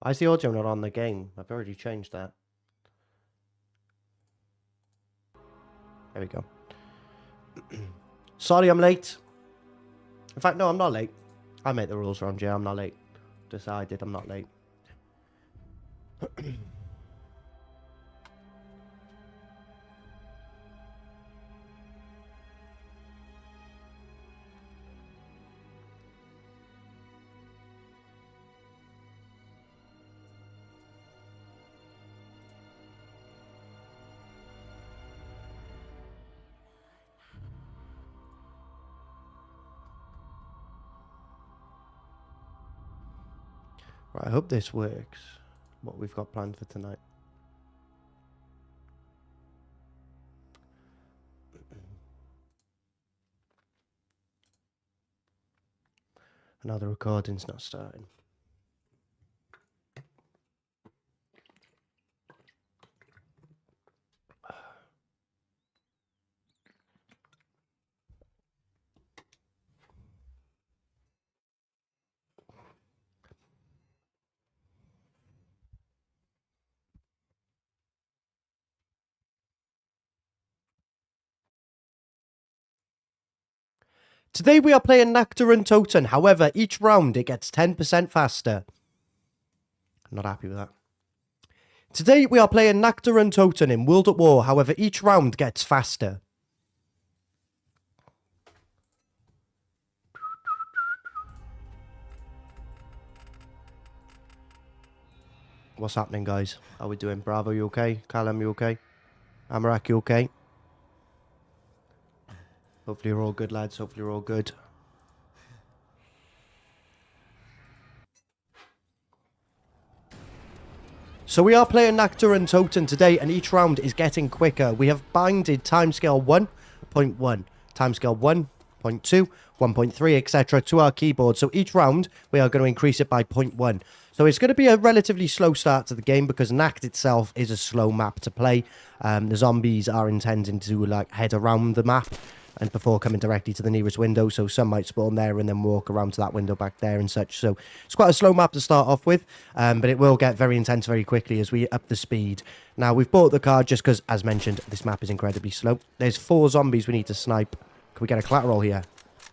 Why is the audio not on the game? I've already changed that. There we go. Sorry I'm late. In fact, no, I'm not late. I make the rules around here. I'm not late. Decided I'm not late. Right, I hope this works. What we've got planned for tonight. Now the recording's not starting. Today we are playing Nectar and Toten. However, each round it gets 10% faster. I'm not happy with that. Today we are playing Nectar and Toten in World at War. However, each round gets faster. What's happening, guys? How are we doing? Bravo, you okay? Callum, you okay? Amarak, you okay? Hopefully you're all good, lads. Hopefully you're all good. So we are playing Nectar and Toten today, and each round is getting quicker. We have binded timescale 1.1, timescale 1.2, 1.3, etc. to our keyboard. So each round, we are going to increase it by 0.1. So it's going to be a relatively slow start to the game because Nacht itself is a slow map to play. The zombies are intending to like head around the map and before coming directly to the nearest window, so some might spawn there and then walk around to that window back there and such. So it's quite a slow map to start off with, but it will get very intense very quickly as we up the speed. Now, we've bought the card just because, as mentioned, this map is incredibly slow. There's 4 zombies we need to snipe. Can we get a collateral here?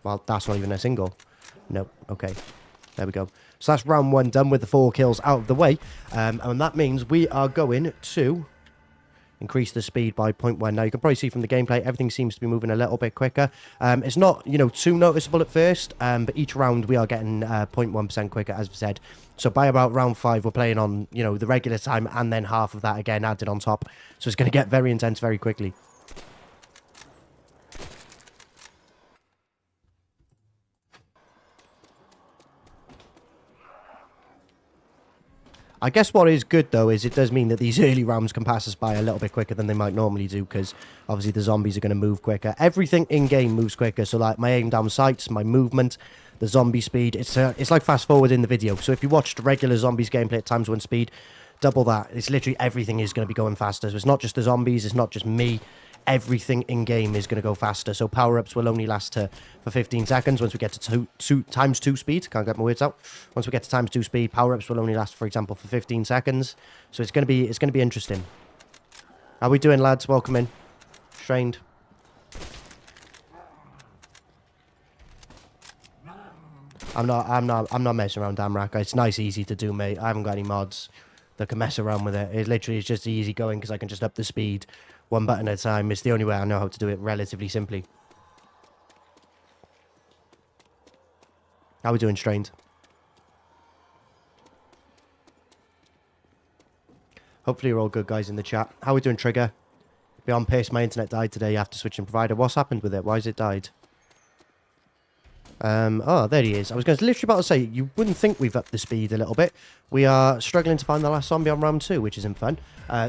Well, that's not even a single. No, okay. There we go. So that's round 1 done with the 4 kills out of the way, and that means we are going to increase the speed by 0.1. Now, you can probably see from the gameplay, everything seems to be moving a little bit quicker. It's not, you know, too noticeable at first, but each round we are getting 0.1% quicker, as I said. So by about round 5, we're playing on, you know, the regular time, and then half of that again added on top. So it's going to get very intense very quickly. I guess what is good, though, is it does mean that these early rounds can pass us by a little bit quicker than they might normally do, because obviously the zombies are going to move quicker. Everything in-game moves quicker, so like my aim down sights, my movement, the zombie speed, it's like fast-forward in the video. So if you watched regular zombies gameplay at times 1 speed, double that. It's literally everything is going to be going faster. So it's not just the zombies, it's not just me. Everything in-game is going to go faster. So power-ups will only last for 15 seconds. Once we get to times 2 speed, can't get my words out. Once we get to times 2 speed, power-ups will only last, for example, for 15 seconds. So it's going to be interesting. How we doing, lads? Welcome in. Strained. I'm not messing around, Damrak. It's nice, easy to do, mate. I haven't got any mods that can mess around with it. It literally is just easy going because I can just up the speed 1 button at a time. It's the only way I know how to do it relatively simply. How we doing, Strained? Hopefully you're all good, guys, in the chat. How we doing, Trigger? Beyond pace, my internet died today after switching provider. What's happened with it? Why has it died? Oh, there he is. I was literally about to say, you wouldn't think we've upped the speed a little bit. We are struggling to find the last zombie on round 2, which isn't fun.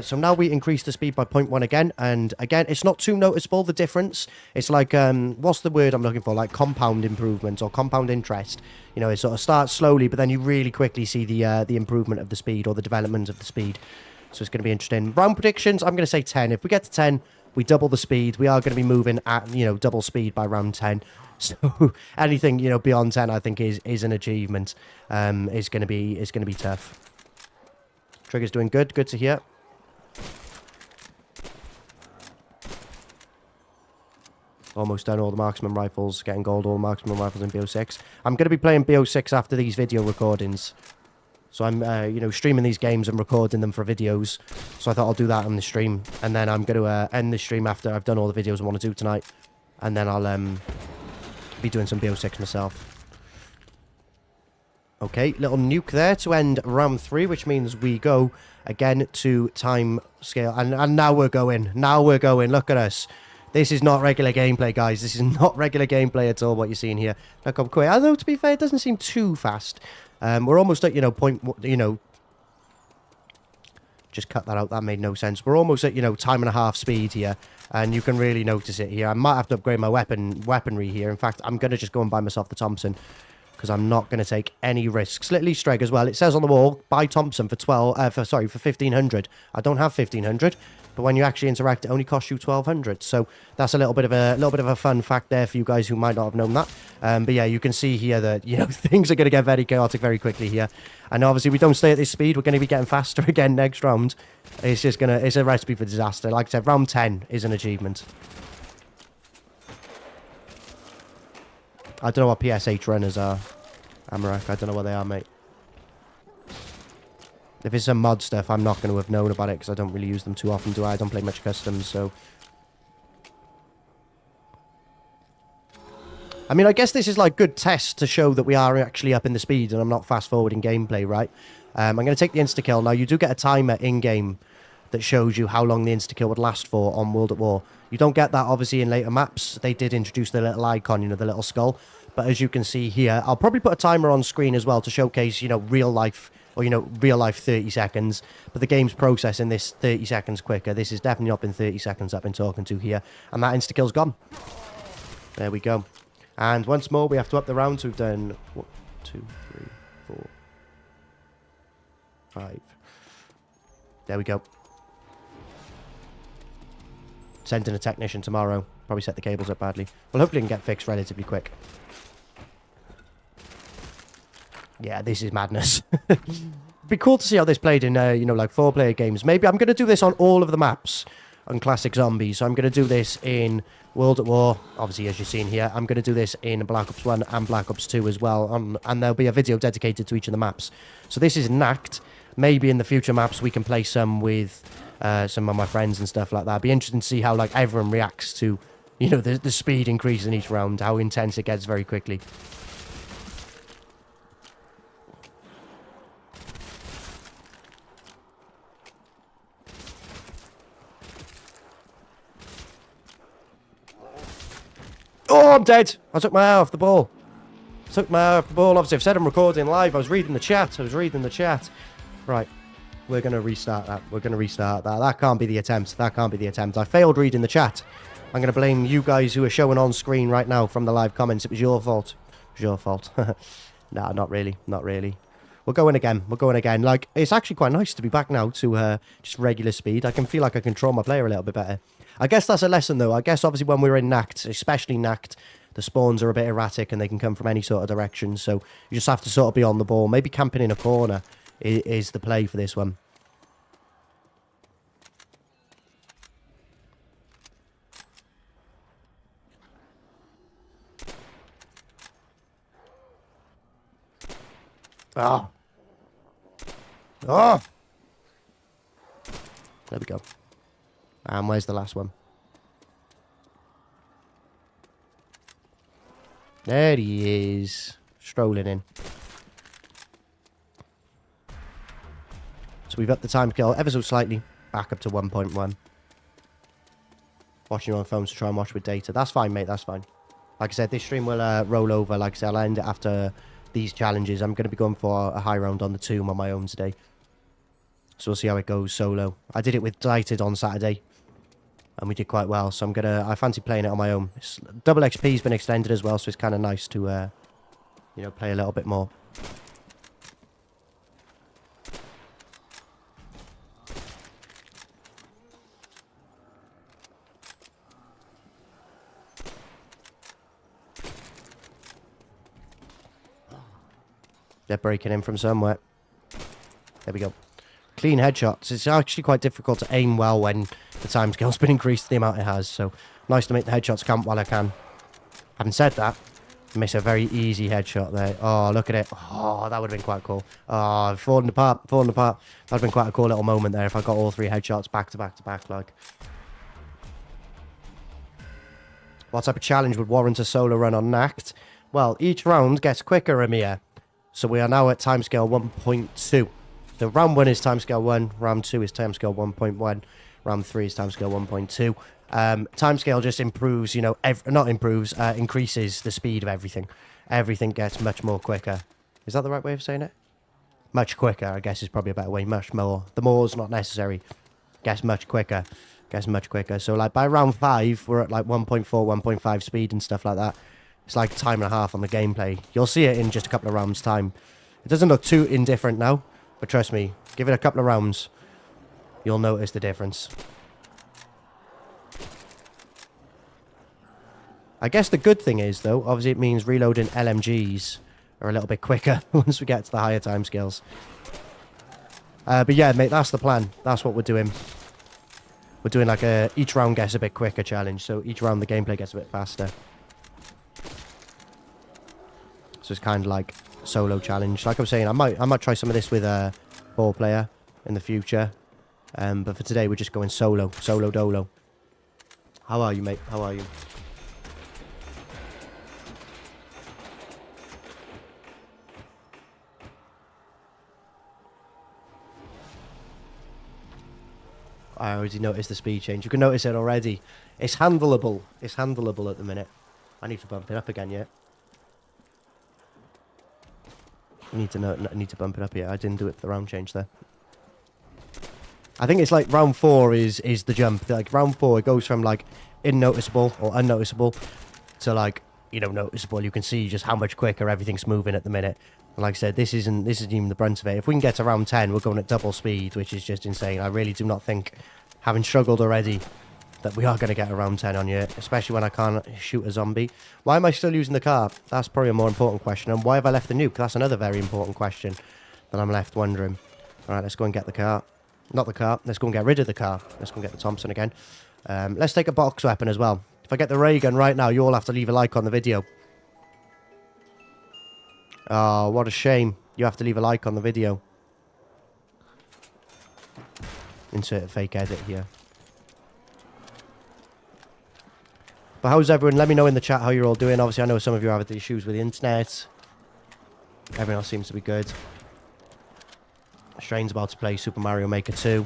So now we increase the speed by 0.1 again. And again, it's not too noticeable, the difference. It's like, what's the word I'm looking for? Like compound improvement or compound interest. You know, it sort of starts slowly, but then you really quickly see the improvement of the speed or the development of the speed. So it's going to be interesting. Round predictions, I'm going to say 10. If we get to 10, we double the speed. We are going to be moving at, you know, double speed by round 10. So anything, you know, beyond 10, I think is an achievement. Is going to be tough. Trigger's doing good. Good to hear. Almost done all the marksman rifles. Getting gold all the marksman rifles in BO6. I'm going to be playing BO6 after these video recordings. So I'm, you know, streaming these games and recording them for videos. So I thought I'll do that on the stream. And then I'm going to end the stream after I've done all the videos I want to do tonight. And then I'll be doing some BO6 myself. Okay, little nuke there to end round 3, which means we go again to Timescale. And now we're going. Now we're going. Look at us. This is not regular gameplay, guys. This is not regular gameplay at all, what you're seeing here. Look, I'm quick. Although, to be fair, it doesn't seem too fast. We're almost at, you know, just cut that out. That made no sense. We're almost at, you know, time and a half speed here. And you can really notice it here. I might have to upgrade my weaponry here. In fact, I'm going to just go and buy myself the Thompson. Because I'm not going to take any risks. Little Easter egg as well. It says on the wall, buy Thompson for for 1,500. I don't have 1,500. But when you actually interact, it only costs you 1,200. So that's a little bit of a fun fact there for you guys who might not have known that. But yeah, you can see here that, you know, things are going to get very chaotic very quickly here. And obviously we don't stay at this speed. We're going to be getting faster again next round. It's a recipe for disaster. Like I said, round 10 is an achievement. I don't know what PSH runners are, Amarak. I don't know what they are, mate. If it's some mod stuff, I'm not going to have known about it because I don't really use them too often, do I? I don't play much customs, so... I mean, I guess this is like good test to show that we are actually up in the speed and I'm not fast-forwarding gameplay, right? I'm going to take the insta-kill. Now, you do get a timer in-game that shows you how long the insta-kill would last for on World at War. You don't get that, obviously, in later maps. They did introduce the little icon, you know, the little skull. But as you can see here, I'll probably put a timer on screen as well to showcase, you know, real life... Or, you know, real life 30 seconds. But the game's processing this 30 seconds quicker. This is definitely not been 30 seconds I've been talking to here. And that insta-kill's gone. There we go. And once more, we have to up the rounds. We've done 1, 2, 3, 4, 5. There we go. Sending a technician tomorrow. Probably set the cables up badly. Well, hopefully it can get fixed relatively quick. Yeah, this is madness. It'd be cool to see how this played in, you know, like 4-player games. Maybe I'm going to do this on all of the maps on Classic Zombies. So I'm going to do this in World at War, obviously, as you've seen here. I'm going to do this in Black Ops 1 and Black Ops 2 as well. And there'll be a video dedicated to each of the maps. So this is knacked. Maybe in the future maps we can play some with some of my friends and stuff like that. It'd be interesting to see how, like, everyone reacts to, you know, the speed increase in each round, how intense it gets very quickly. Oh, I'm dead. I took my eye off the ball. Obviously, I've said I'm recording live. I was reading the chat. Right. We're going to restart that. That can't be the attempt. I failed reading the chat. I'm going to blame you guys who are showing on screen right now from the live comments. It was your fault. Nah, not really. We're going again. Like, it's actually quite nice to be back now to just regular speed. I can feel like I control my player a little bit better. I guess that's a lesson, though. I guess, obviously, when we're in Nact, especially Nact, the spawns are a bit erratic and they can come from any sort of direction. So you just have to sort of be on the ball. Maybe camping in a corner is the play for this one. Oh. There we go. And where's the last one? There he is. Strolling in. So we've upped the time kill ever so slightly. Back up to 1.1. Watching on phones to try and watch with data. That's fine, mate. That's fine. Like I said, this stream will roll over. Like I said, I'll end it after these challenges. I'm going to be going for a high round on the tomb on my own today. So we'll see how it goes solo. I did it with Delighted on Saturday. And we did quite well. So I fancy playing it on my own. Double XP's been extended as well. So it's kind of nice to, you know, play a little bit more. They're breaking in from somewhere. There we go. clean headshots. It's actually quite difficult to aim well when the timescale's been increased to the amount it has. So nice to make the headshots count while I can. Having said that, miss a very easy headshot there. Oh, look at it. Oh, that would have been quite cool. Oh, falling apart, falling apart. That would have been quite a cool little moment there if I got all 3 headshots back to back to back, like. What type of challenge would warrant a solo run on Nact? Well, each round gets quicker, Amir. So we are now at timescale 1.2. So round 1 is timescale 1, round 2 is timescale 1.1, round 3 is timescale 1.2. Timescale just improves, you know, increases the speed of everything. Everything gets much more quicker. Is that the right way of saying it? Much quicker, I guess, is probably a better way. Much more. The more is not necessary. Gets much quicker. Gets much quicker. So, like, by round 5, we're at, like, 1.4, 1.5 speed and stuff like that. It's like time and a half on the gameplay. You'll see it in just a couple of rounds' time. It doesn't look too indifferent now, but trust me, give it a couple of rounds. You'll notice the difference. I guess the good thing is, though, obviously it means reloading LMGs are a little bit quicker once we get to the higher timescales. But yeah, mate, that's the plan. That's what we're doing. We're doing like a each round gets a bit quicker challenge, so each round the gameplay gets a bit faster. So it's kind of like a solo challenge. Like I was saying, I might try some of this with a 4-player in the future. But for today, we're just going solo dolo. How are you, mate? How are you? I already noticed the speed change. You can notice it already. It's handleable. It's handleable at the minute. I need to bump it up again yet. I need to bump it up here. I didn't do it for the round change there. I think it's like round 4 is the jump. Like round 4, it goes from like unnoticeable or unnoticeable to like, you know, noticeable. You can see just how much quicker everything's moving at the minute. And like I said, this isn't even the brunt of it. If we can get to round 10, we're going at double speed, which is just insane. I really do not think, having struggled already, that we are going to get a round 10 on you, especially when I can't shoot a zombie. Why am I still using the car? That's probably a more important question. And why have I left the nuke? That's another very important question that I'm left wondering. All right, let's go and get the car. Not the car. Let's go and get rid of the car. Let's go and get the Thompson again. Let's take a box weapon as well. If I get the ray gun right now, you all have to leave a like on the video. Oh, what a shame. You have to leave a like on the video. Insert a fake edit here. But how's everyone? Let me know in the chat how you're all doing. Obviously, I know some of you have issues with the internet. Everyone else seems to be good. Strain's about to play Super Mario Maker 2.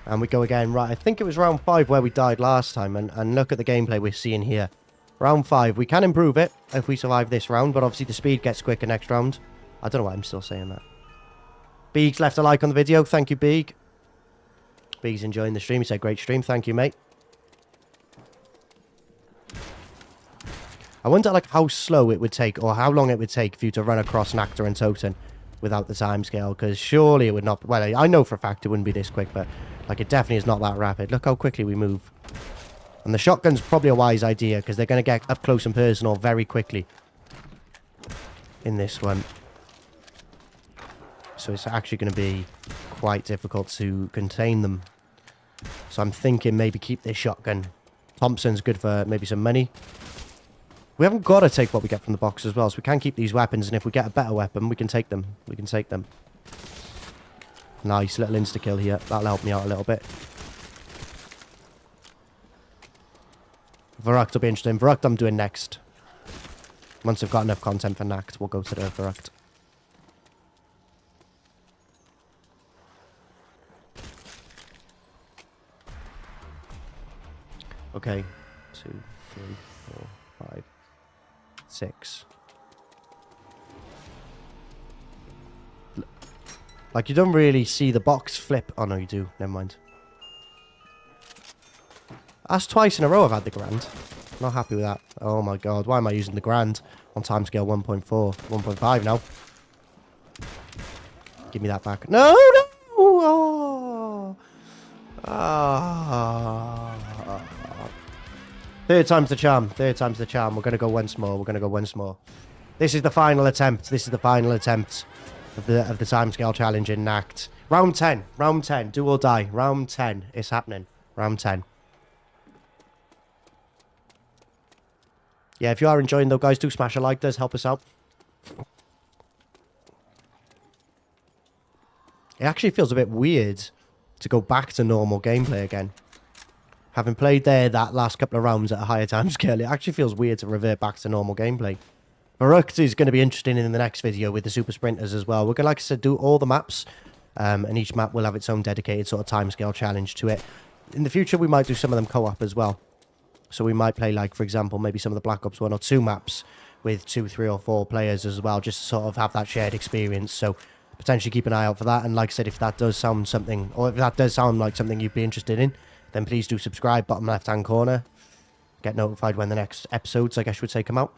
And we go again. Right, I think it was round 5 where we died last time. And look at the gameplay we're seeing here. Round 5. We can improve it if we survive this round. But obviously the speed gets quicker next round. I don't know why I'm still saying that. Beeg's left a like on the video. Thank you, Beeg. Beeg's enjoying the stream. He said, great stream. Thank you, mate. I wonder like how slow it would take or how long it would take for you to run across Nacta and Toten without the timescale. Because surely it would not... Well, I know for a fact it wouldn't be this quick, but like it definitely is not that rapid. Look how quickly we move. And the shotgun's probably a wise idea because they're going to get up close and personal very quickly in this one. So it's actually going to be quite difficult to contain them. So I'm thinking maybe keep this shotgun. Thompson's good for maybe some money. We haven't got to take what we get from the box as well, so we can keep these weapons, and if we get a better weapon, we can take them. We can take them. Nice little insta-kill here. That'll help me out a little bit. Verrucht will be interesting. Verrucht I'm doing next. Once I've got enough content for Nact, we'll go to the Verrucht. Okay. 2, 3, 4, 5, 6. Like, you don't really see the box flip. Oh, no, you do. Never mind. That's twice in a row I've had the Grand. Not happy with that. Oh, my God. Why am I using the Grand on timescale 1.4? 1.5 now. Give me that back. No, no! Oh. Oh. Third time's the charm. Third time's the charm. We're going to go once more. We're going to go once more. This is the final attempt. This is the final attempt of the timescale challenge in Nact. Round 10. Round 10. Do or die. Round 10. It's happening. Round 10. Yeah, if you are enjoying though, guys, do smash a like. Does help us out. It actually feels a bit weird to go back to normal gameplay again. Having played there that last couple of rounds at a higher time scale, it actually feels weird to revert back to normal gameplay. Rickt is going to be interesting in the next video with the super sprinters as well. We're going to, like I said, do all the maps, and each map will have its own dedicated sort of timescale challenge to it. In the future, we might do some of them co-op as well. So we might play, like, for example, maybe some of the Black Ops 1 or 2 maps with 2, 3 or 4 players as well, just to sort of have that shared experience. So potentially keep an eye out for that. And like I said, if that does sound something, or if that does sound like something you'd be interested in, then please do subscribe, bottom left-hand corner. Get notified when the next episodes, I guess you would say, come out.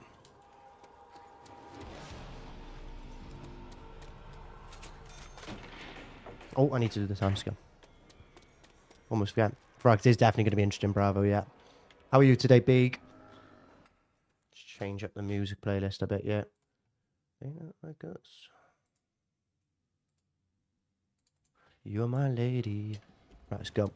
Oh, I need to do the timescale. Almost forget. Frog is definitely going to be interesting, Bravo, yeah. How are you today, Big? Just change up the music playlist a bit, yeah. Like us. You're my lady. Right, let's go.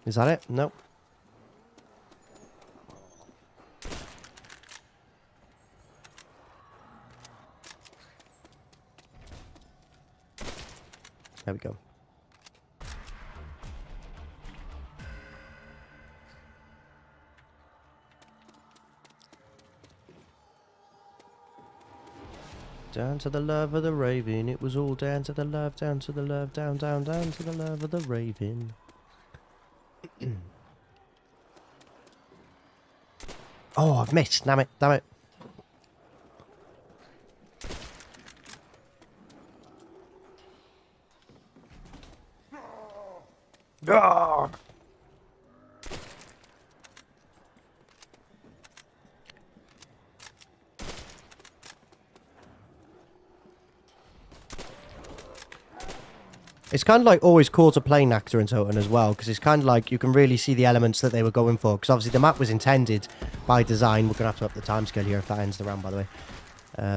Is that it? Nope. There we go. Down to the love of the raven. It was all down to the love, down to the love, down, down, down to the love of the raven. Oh, I've missed. Damn it. Damn it. Ah! It's kind of like always cool to play Nacta and Toten as well, because it's kind of like you can really see the elements that they were going for. Because obviously the map was intended by design. We're going to have to up the timescale here if that ends the round, by the way.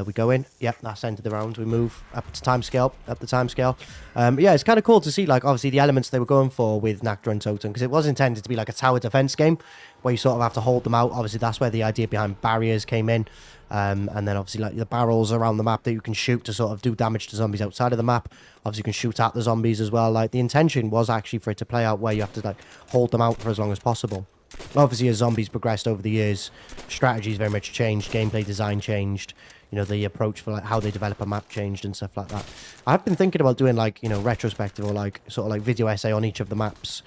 We go in. Yep, that's ended the round. We move up to timescale, up the timescale. Yeah, it's kind of cool to see, like, obviously the elements they were going for with Nacta and Toten, because it was intended to be like a tower defense game where you sort of have to hold them out. Obviously, that's where the idea behind barriers came in. And then obviously like the barrels around the map that you can shoot to sort of do damage to zombies outside of the map. Obviously you can shoot at the zombies as well. Like the intention was actually for it to play out where you have to like hold them out for as long as possible. Obviously as zombies progressed over the years, strategies very much changed, gameplay design changed, you know, the approach for like how they develop a map changed and stuff like that. I've been thinking about doing like, you know, retrospective or like sort of like video essay on each of the maps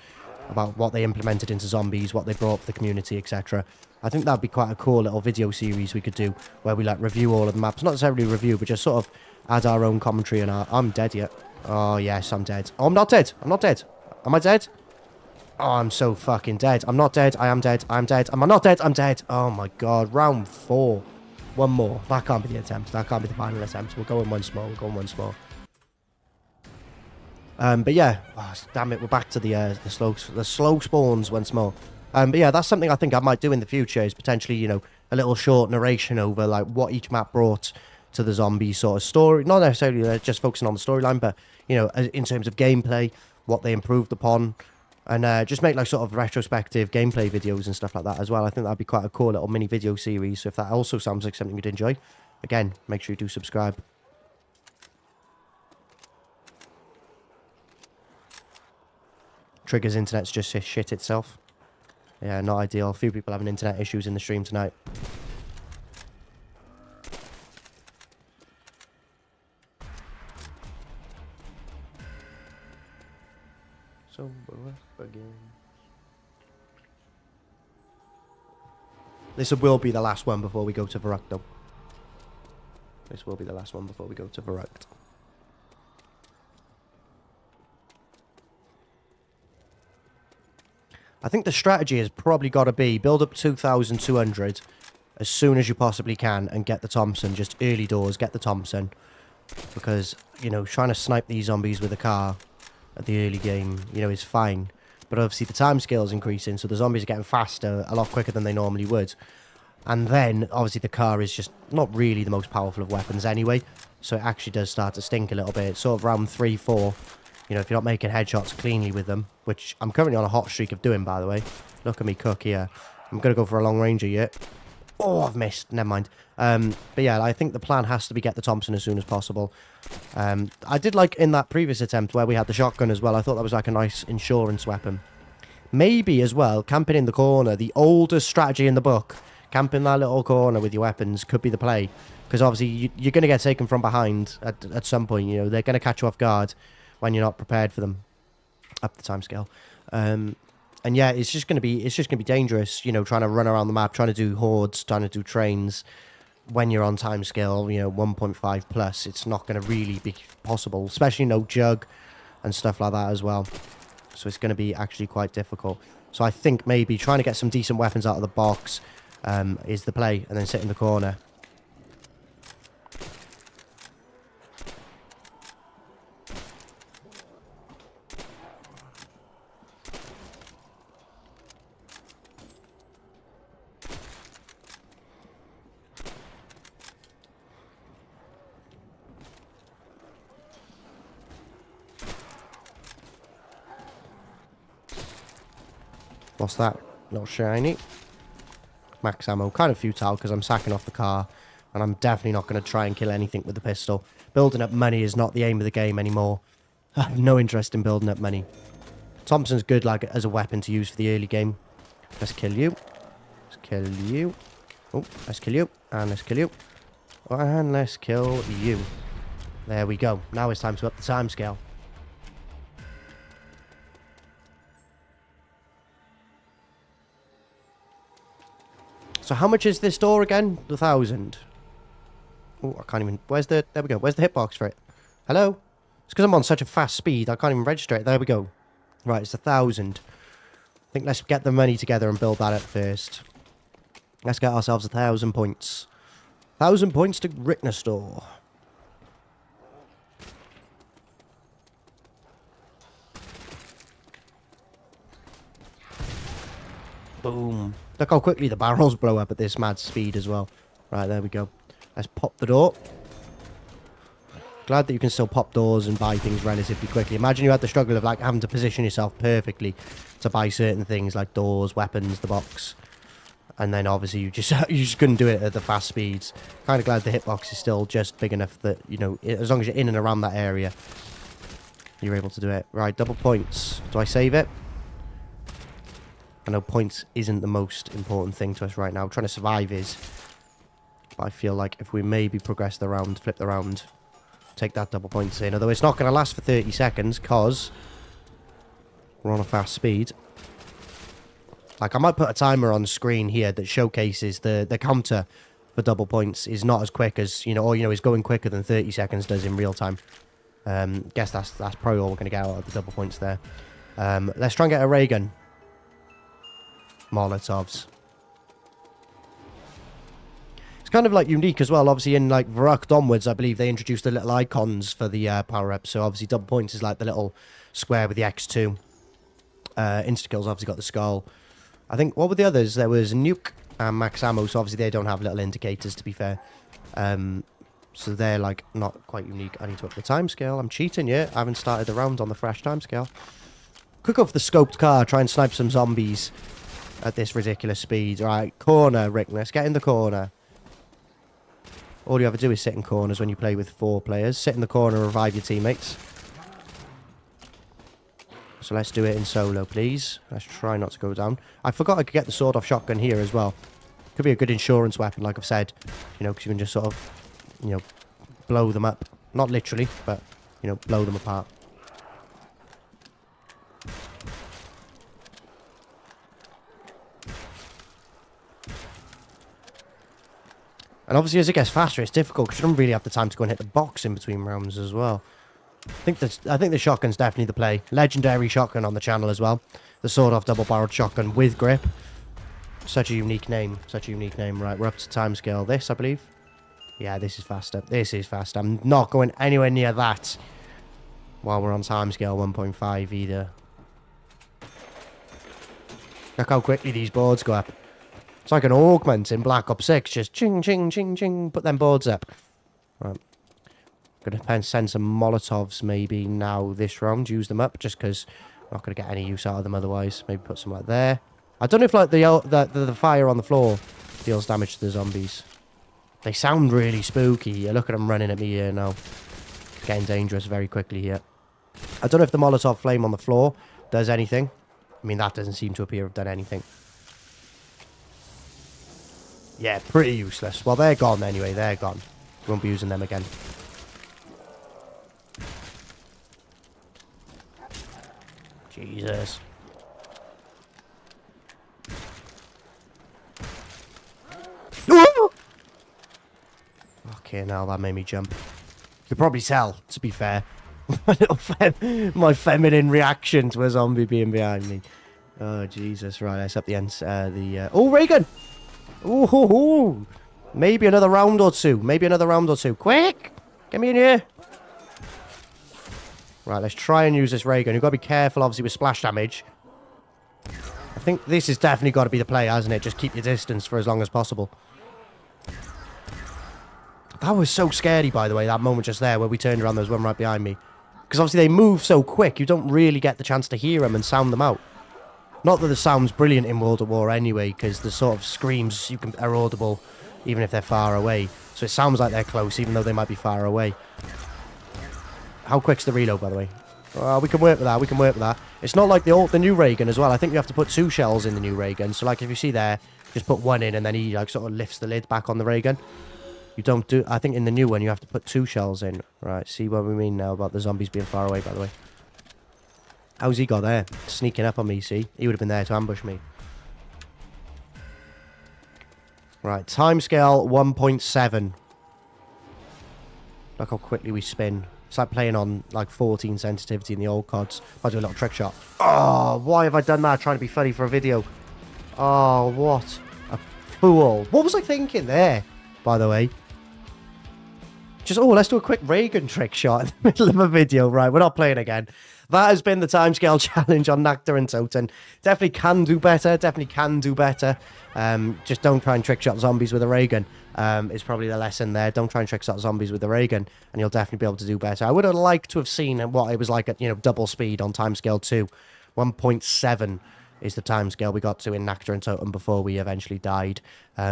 about what they implemented into zombies, what they brought for the community, etc. I think that'd be quite a cool little video series we could do where we like review all of the maps. Not necessarily review, but just sort of add our own commentary and our... I'm dead yet. Oh, yes, I'm dead. Oh, I'm not dead. I'm not dead. Am I dead? Oh, I'm so fucking dead. I'm not dead. I am dead. I'm dead. Am I not dead? I'm dead. Oh, my God. Round 4. One more. That can't be the attempt. That can't be the final attempt. We're going once more. We're going once more. But yeah, oh, damn it, we're back to the slow spawns once more. But yeah, that's something I think I might do in the future is potentially, you know, a little short narration over like what each map brought to the zombie sort of story. Not necessarily just focusing on the storyline, but, you know, in terms of gameplay, what they improved upon. And just make like sort of retrospective gameplay videos and stuff like that as well. I think that'd be quite a cool little mini video series. So if that also sounds like something you'd enjoy, again, make sure you do subscribe. Trigger's internet's just shit itself. Yeah, not ideal. A few people having internet issues in the stream tonight. So, This will be the last one before we go to Rickt, though. This will be the last one before we go to Rickt. I think the strategy has probably got to be build up 2,200 as soon as you possibly can and get the Thompson. Just early doors, get the Thompson. Because, you know, trying to snipe these zombies with a car at the early game, you know, is fine. But obviously the timescale is increasing, so the zombies are getting faster a lot quicker than they normally would. And then, obviously, the car is just not really the most powerful of weapons anyway. So it actually does start to stink a little bit. Sort of round 3, 4. You know, if you're not making headshots cleanly with them, which I'm currently on a hot streak of doing, by the way. Look at me cook here. I'm going to go for a long ranger yet. Oh, I've missed. Never mind. But yeah, I think the plan has to be get the Thompson as soon as possible. I did like in that previous attempt where we had the shotgun as well. I thought that was like a nice insurance weapon. Maybe as well, camping in the corner. The oldest strategy in the book. Camping that little corner with your weapons could be the play. Because obviously you're going to get taken from behind at some point. You know, they're going to catch you off guard when you're not prepared for them. Up the timescale. And yeah, it's just gonna be dangerous, you know, trying to run around the map, trying to do hordes, trying to do trains when you're on timescale, you know, 1.5 plus. It's not gonna really be possible, especially no jug and stuff like that as well. So it's gonna be actually quite difficult. So I think maybe trying to get some decent weapons out of the box is the play, and then sit in the corner. What's that? Not shiny. Max ammo. Kind of futile because I'm sacking off the car. And I'm definitely not going to try and kill anything with the pistol. Building up money is not the aim of the game anymore. I have no interest in building up money. Thompson's good like as a weapon to use for the early game. Let's kill you. Let's kill you. Oh, let's kill you. And let's kill you. And let's kill you. There we go. Now it's time to up the timescale. So how much is this door again? 1,000. Oh, I can't even... Where's the... There we go. Where's the hitbox for it? Hello? It's because I'm on such a fast speed. I can't even register it. There we go. Right, it's 1,000. I think let's get the money together and build that up first. Let's get ourselves 1,000 points. 1,000 points to Ricktness Store. Boom. Look how quickly the barrels blow up at this mad speed as well. Right, there we go. Let's pop the door. Glad that you can still pop doors and buy things relatively quickly. Imagine you had the struggle of like having to position yourself perfectly to buy certain things like doors, weapons, the box. And then obviously you just couldn't do it at the fast speeds. Kind of glad the hitbox is still just big enough that, you know, as long as you're in and around that area, you're able to do it. Right, double points. Do I save it? I know points isn't the most important thing to us right now. Trying to survive is. But I feel like if we maybe progress the round, flip the round, take that double points in. Although it's not going to last for 30 seconds because we're on a fast speed. Like, I might put a timer on screen here that showcases the counter for double points is not as quick as, you know, or, you know, is going quicker than 30 seconds does in real time. Guess that's probably all we're going to get out of the double points there. Let's try and get a ray gun. Molotovs. It's kind of like unique as well. Obviously in like Rickt onwards, I believe they introduced the little icons for the power-up. So obviously double points is like the little square with the X2. Insta-kills obviously got the skull. I think, what were the others? There was nuke and max ammo. So obviously they don't have little indicators, to be fair. So they're like not quite unique. I need to up the timescale. I'm cheating, yeah. I haven't started the round on the fresh timescale. Could go for the scoped car, try and snipe some zombies at this ridiculous speed. Right, corner, Ricktness. Get in the corner. All you ever do is sit in corners when you play with 4 players. Sit in the corner and revive your teammates. So let's do it in solo, please. Let's try not to go down. I forgot I could get the sword-off shotgun here as well. Could be a good insurance weapon, like I've said. You know, because you can just sort of, you know, blow them up. Not literally, but, you know, blow them apart. And obviously, as it gets faster, it's difficult because you don't really have the time to go and hit the box in between rounds as well. I think the shotgun's definitely the play. Legendary shotgun on the channel as well. The sawed-off double-barreled shotgun with grip. Such a unique name. Such a unique name. Right, we're up to timescale this, I believe. Yeah, this is faster. This is faster. I'm not going anywhere near that while we're on timescale 1.5 either. Look how quickly these boards go up. It's like an augment in Black Ops 6. Just ching, ching, ching, ching. Put them boards up. Right. Gonna send some Molotovs maybe now this round. Use them up just because I'm not going to get any use out of them otherwise. Maybe put some like there. I don't know if like the fire on the floor deals damage to the zombies. They sound really spooky. You look at them running at me here now. It's getting dangerous very quickly here. I don't know if the Molotov flame on the floor does anything. I mean, that doesn't seem to appear to have done anything. Yeah, pretty useless. Well, they're gone anyway. They're gone. Won't be using them again. Jesus. Okay, now that made me jump. You could probably tell, to be fair. My feminine reaction to a zombie being behind me. Oh, Jesus. Right, let's up the ends. Oh, Reagan! Ooh, maybe another round or two. Maybe another round or two. Quick! Get me in here. Right, let's try and use this ray gun. You've got to be careful, obviously, with splash damage. I think this has definitely got to be the play, hasn't it? Just keep your distance for as long as possible. That was so scary, by the way, that moment just there where we turned around, there was one right behind me. Because obviously they move so quick, you don't really get the chance to hear them and sound them out. Not that the sound's brilliant in World at War anyway, because the sort of screams are audible even if they're far away. So it sounds like they're close, even though they might be far away. How quick's the reload, by the way? We can work with that, we can work with that. It's not like the new ray gun as well. I think you have to put 2 shells in the new ray gun. So like if you see there, just put 1 in and then he like sort of lifts the lid back on the ray gun. You don't do... I think in the new one you have to put 2 shells in. Right, see what we mean now about the zombies being far away, by the way. How's he got there? Sneaking up on me, see? He would have been there to ambush me. Right, timescale 1.7. Look how quickly we spin. It's like playing on like 14 sensitivity in the old CODs. I'll do a little trick shot. Oh, why have I done that? Trying to be funny for a video. Oh, what a fool. What was I thinking there, by the way? Just, oh, let's do a quick ray gun trick shot in the middle of a video. Right, we're not playing again. That has been the timescale challenge on Nacta and Toten. Definitely can do better. Definitely can do better. Just don't try and trick shot zombies with a ray gun. Is probably the lesson there. Don't try and trick shot zombies with a ray gun, and you'll definitely be able to do better. I would have liked to have seen what it was like at, you know, double speed on timescale 2. 1.7 is the timescale we got to in Nacta and Toten before we eventually died,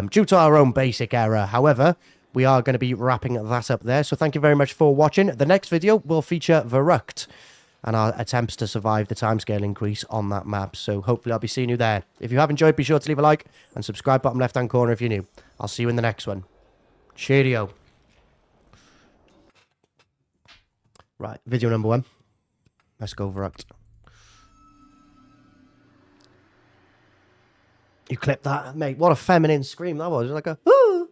due to our own basic error. However, we are going to be wrapping that up there. So thank you very much for watching. The next video will feature the Rickt and our attempts to survive the timescale increase on that map. So hopefully I'll be seeing you there. If you have enjoyed, be sure to leave a like and subscribe bottom left-hand corner if you're new. I'll see you in the next one. Cheerio. Right, video number 1. Let's go Rickt. You clipped that, mate. What a feminine scream that was. It was like a... Ooh.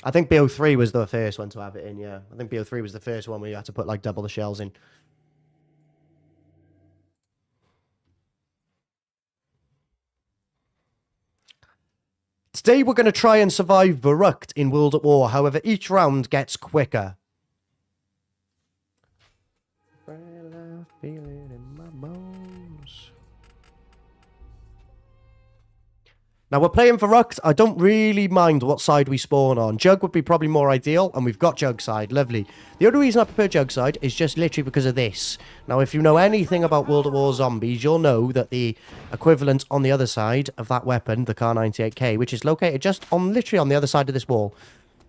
I think BO3 was the first one to have it in, yeah. I think BO3 was the first one where you had to put, like, double the shells in. Today we're going to try and survive the Rickt in World at War. However, each round gets quicker. Now, we're playing for Rickt. I don't really mind what side we spawn on. Jug would be probably more ideal, and we've got Jug side. Lovely. The only reason I prefer Jug side is just literally because of this. Now, if you know anything about World at War zombies, you'll know that the equivalent on the other side of that weapon, the Kar 98K, which is located just on literally on the other side of this wall,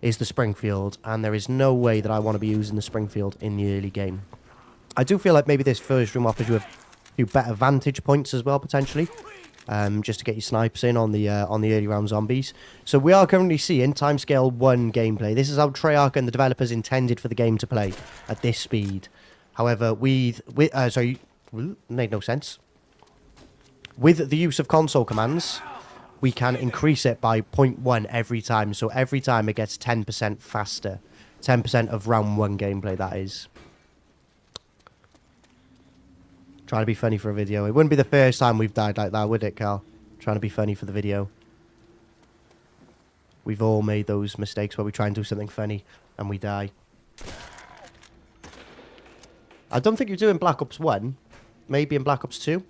is the Springfield. And there is no way that I want to be using the Springfield in the early game. I do feel like maybe this first room offers you a few better vantage points as well, potentially. Just to get your snipes in on the early round zombies. So we are currently seeing timescale 1 gameplay. This is how Treyarch and the developers intended for the game to play at this speed. However, sorry, made no sense. With the use of console commands, we can increase it by 0.1 every time. So every time it gets 10% faster. 10% of round 1 gameplay, that is. Trying to be funny for a video. It wouldn't be the first time we've died like that, would it, Cal? Trying to be funny for the video. We've all made those mistakes where we try and do something funny and we die. I don't think you do in Black Ops 1. Maybe in Black Ops 2.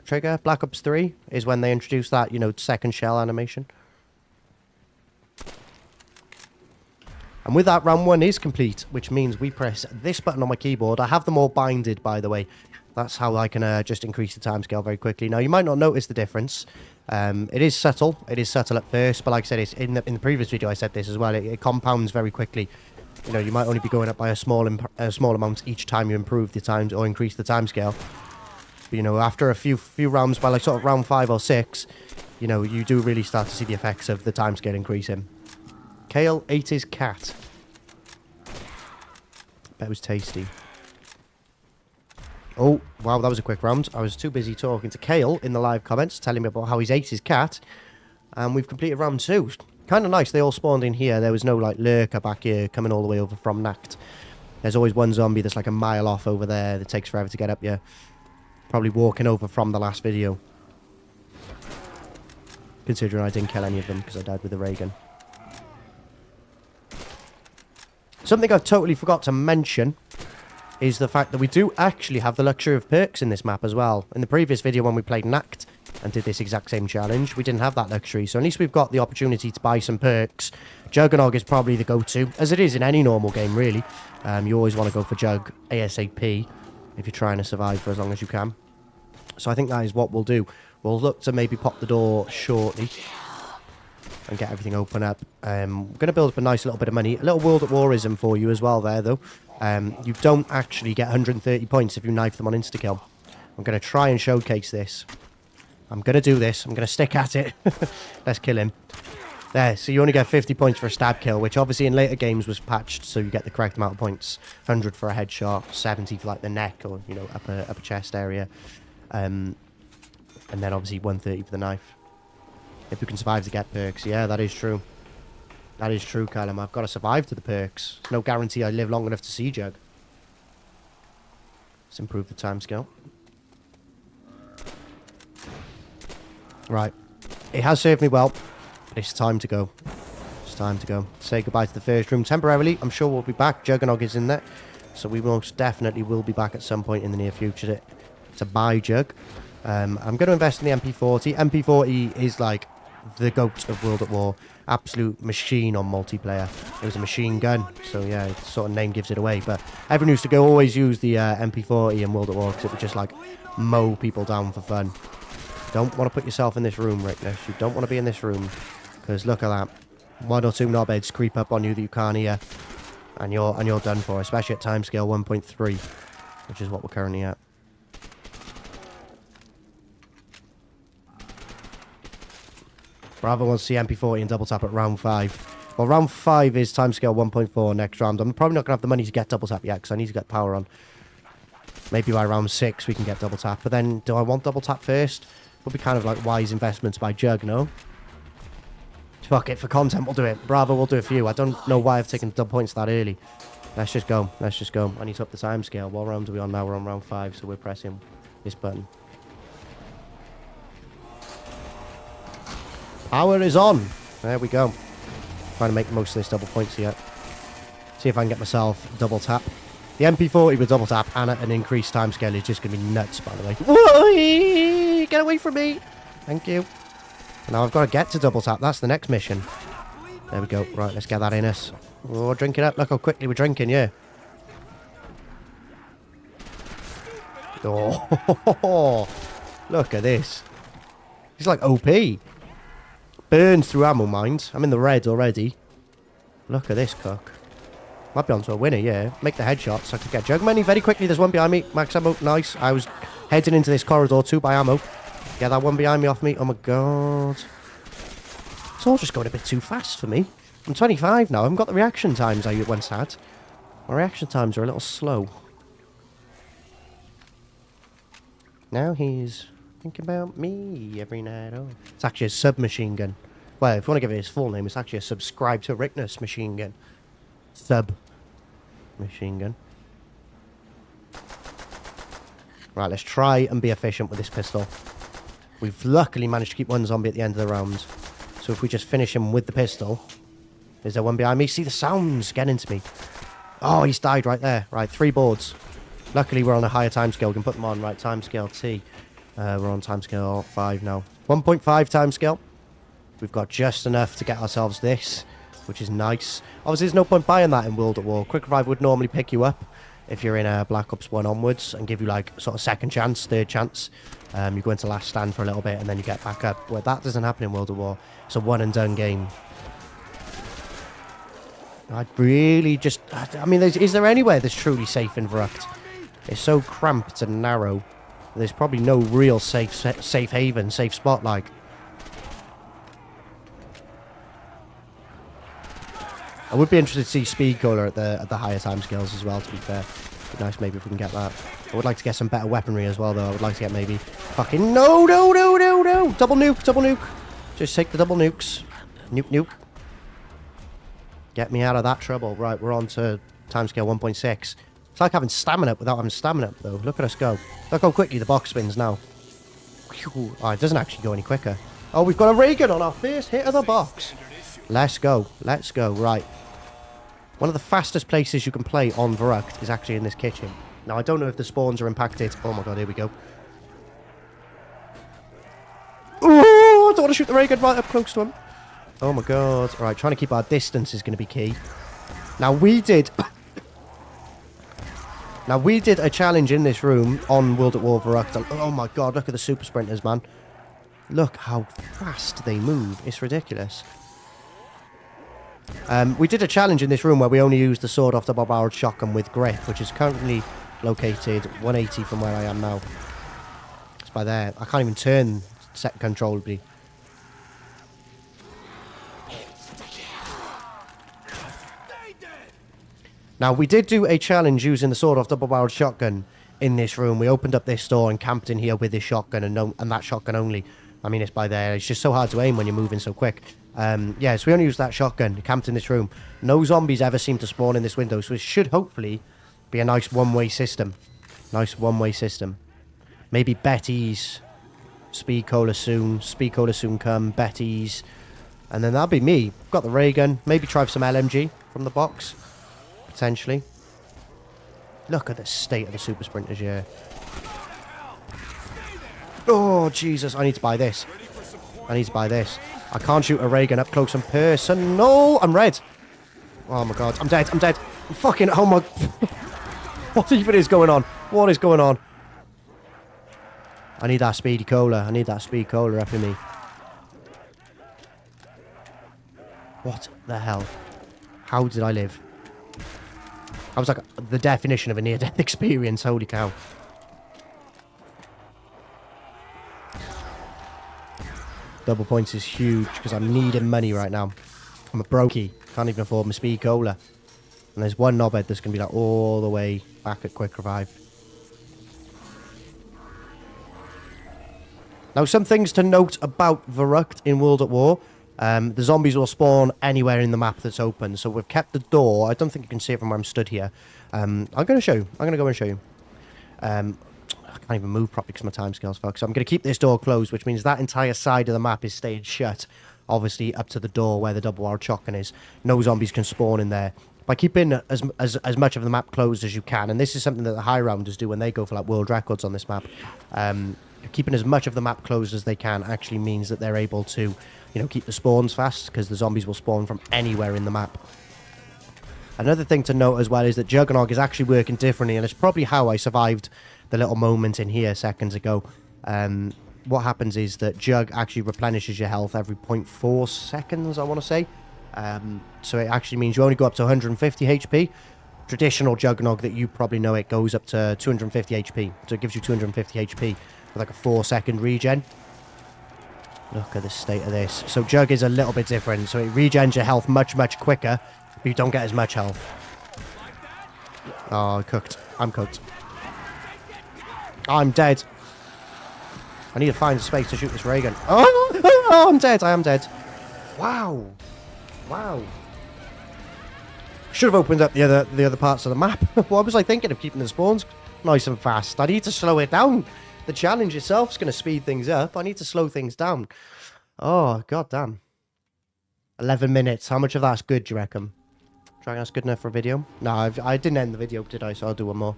Trigger. Black Ops 3 is when they introduced that, you know, second shell animation. And with that, round 1 is complete, which means we press this button on my keyboard. I have them all binded, by the way. That's how I can just increase the timescale very quickly. Now, you might not notice the difference. It is subtle. It is subtle at first, but like I said, it's in the previous video I said this as well. It compounds very quickly. You know, you might only be going up by a small amount each time you improve the times or increase the timescale. But, you know, after a few rounds, by like sort of round 5 or 6, you know, you do really start to see the effects of the timescale increasing. Kale ate his cat. Bet it was tasty. Oh, wow, that was a quick round. I was too busy talking to Kale in the live comments, telling me about how he's ate his cat. And we've completed round 2. Kind of nice, they all spawned in here. There was no, like, lurker back here coming all the way over from Nacht. There's always one zombie that's like a mile off over there that takes forever to get up here. Probably walking over from the last video. Considering I didn't kill any of them because I died with the ray gun. Something I totally forgot to mention is the fact that we do actually have the luxury of perks in this map as well. In the previous video when we played Nacht and did this exact same challenge, we didn't have that luxury. So at least we've got the opportunity to buy some perks. Juggernog is probably the go-to, as it is in any normal game, really. You always want to go for Jug ASAP if you're trying to survive for as long as you can. So I think that is what we'll do. We'll look to maybe pop the door shortly and get everything open up. We're going to build up a nice little bit of money. A little World at Warism for you as well there, though. You don't actually get 130 points if you knife them on insta-kill. I'm going to try and showcase this. I'm going to do this. I'm going to stick at it. Let's kill him. There, so you only get 50 points for a stab kill, which obviously in later games was patched so you get the correct amount of points. 100 for a headshot, 70 for like the neck or, you know, upper chest area. And then obviously 130 for the knife. If you can survive to get perks. Yeah, that is true. That is true, Callum. I've got to survive to the perks. No guarantee I live long enough to see Jug. Let's improve the timescale. Right. It has served me well. But it's time to go. It's time to go. Say goodbye to the first room temporarily. I'm sure we'll be back. Juggernog is in there. So we most definitely will be back at some point in the near future to buy Jug. I'm going to invest in the MP40. MP40 is like the GOAT of World at War. Absolute machine on multiplayer. It was a machine gun, so yeah, the sort of name gives it away. But everyone used to always use the MP40 in World at War because it would just like mow people down for fun. Don't want to put yourself in this room, Ricktness. You don't want to be in this room because look at that. 1 or 2 knobheads creep up on you that you can't hear, and you're done for. Especially at timescale 1.3, which is what we're currently at. Bravo wants to see MP40 and double tap at round 5. Well, round 5 is timescale 1.4 next round. I'm probably not going to have the money to get double tap yet because I need to get power on. Maybe by round 6 we can get double tap. But then, do I want double tap first? Would be kind of like wise investments by Jug, no? Fuck it, for content we'll do it. Bravo, we'll do it for you. I don't know why I've taken double points that early. Let's just go. Let's just go. I need to up the timescale. What round are we on now? We're on round 5, so we're pressing this button. Power is on. There we go. Trying to make the most of this double points here. See if I can get myself double tap. The MP40 with double tap and an increased timescale is just going to be nuts, by the way. Whoa! Get away from me. Thank you. Now I've got to get to double tap. That's the next mission. There we go. Right, let's get that in us. Oh, drink it up. Look how quickly we're drinking, yeah. Oh, look at this. He's like OP. Burns through ammo mines. I'm in the red already. Look at this cook. Might be onto a winner, yeah. Make the headshots. I could get Jug money very quickly. There's one behind me. Max ammo. Nice. I was heading into this corridor too by ammo. Get that one behind me off me. Oh my god. It's all just going a bit too fast for me. I'm 25 now. I haven't got the reaction times I once had. My reaction times are a little slow. Now he's Think about me every night. Oh, it's actually a submachine gun. Well, if you want to give it its full name, it's actually a subscribe to Ricktness machine gun. Machine gun. Right, let's try and be efficient with this pistol. We've luckily managed to keep one zombie at the end of the round. So if we just finish him with the pistol... Is there one behind me? See the sounds getting to me. Oh, he's died right there. Right, 3 boards. Luckily, we're on a higher timescale. We can put them on. Right, timescale T. We're on timescale 5 now. 1.5 timescale. We've got just enough to get ourselves this, which is nice. Obviously, there's no point buying that in World at War. Quick Revive would normally pick you up if you're in Black Ops 1 onwards and give you, like, sort of second chance, third chance. You go into last stand for a little bit and then you get back up. Well, that doesn't happen in World at War. It's a one-and-done game. I'd really just... I mean, is there anywhere that's truly safe in Rickt? It's so cramped and narrow. There's probably no real safe haven, safe spot, like. I would be interested to see Speed Cola at the higher timescales as well, to be fair. It'd be nice maybe if we can get that. I would like to get some better weaponry as well, though. I would like to get maybe... Fucking... No! Double nuke! Just take the double nukes. Nuke. Get me out of that trouble. Right, we're on to timescale 1.6. It's like having stamina without having stamina, though. Look at us go. Look how quickly the box spins now. Oh, it doesn't actually go any quicker. Oh, we've got a ray gun on our first hit of the box. Let's go. Right. One of the fastest places you can play on Rickt is actually in this kitchen. Now, I don't know if the spawns are impacted. Oh my god, here we go. Oh, I don't want to shoot the ray gun right up close to him. Oh my god. All right, trying to keep our distance is going to be key. Now, we did a challenge in this room on World at War Rickt. Oh my god, look at the super sprinters, man. Look how fast they move. It's ridiculous. We did a challenge in this room where we only used the sword off the double-barreled shotgun with grip, which is currently located 180 from where I am now. It's by there. I can't even turn set controllably. Now, we did do a challenge using the sword off double-barreled shotgun in this room. We opened up this door and camped in here with this shotgun and that shotgun only. I mean, it's by there. It's just so hard to aim when you're moving so quick. Yeah, so we only used that shotgun, camped in this room. No zombies ever seem to spawn in this window, so it should hopefully be a nice one-way system. Maybe Betty's. Speed Cola soon come. Betty's. And then that'll be me. Got the ray gun. Maybe try some LMG from the box. Potentially. Look at the state of the super sprinters here. Oh, Jesus. I need to buy this. I can't shoot a ray gun up close and personal. I'm red. Oh, my God. I'm dead. Fucking... Oh, my... What even is going on? What is going on? I need that speedy cola. I need that speed cola up in me. What the hell? How did I live? I was like the definition of a near-death experience. Holy cow. Double points is huge because I'm needing money right now. I'm a brokey. Can't even afford my speed cola. And there's one knobhead that's going to be like all the way back at quick revive. Now, some things to note about Rickt in World at War. The zombies will spawn anywhere in the map that's open. So we've kept the door. I don't think you can see it from where I'm stood here. I'm going to show you. I'm going to go and show you. I can't even move properly because my timescale's fucked. So I'm going to keep this door closed, which means that entire side of the map is staying shut. Obviously, up to the door where the double-barreled shotgun is. No zombies can spawn in there. By keeping as much of the map closed as you can, and this is something that the high rounders do when they go for like world records on this map, keeping as much of the map closed as they can actually means that they're able to, you know, keep the spawns fast, because the zombies will spawn from anywhere in the map. Another thing to note as well is that Juggernog is actually working differently, and it's probably how I survived the little moment in here seconds ago. What happens is that Jug actually replenishes your health every 0.4 seconds, I want to say. So it actually means you only go up to 150 HP. Traditional Juggernog that you probably know, it goes up to 250 HP. So it gives you 250 HP with like a 4-second regen. Look at the state of this. So Jug is a little bit different. So it regens your health much, much quicker, but you don't get as much health. Oh, cooked. I'm cooked. I'm dead. I need to find space to shoot this ray gun. Oh, I'm dead. I am dead. Wow. Wow. Should have opened up the other parts of the map. What was I thinking of keeping the spawns nice and fast? I need to slow it down. The challenge itself is going to speed things up. I need to slow things down. Oh, goddamn. 11 minutes. How much of that's good, do you reckon? Do you reckon that's good enough for a video? No, I didn't end the video, did I? So I'll do one more.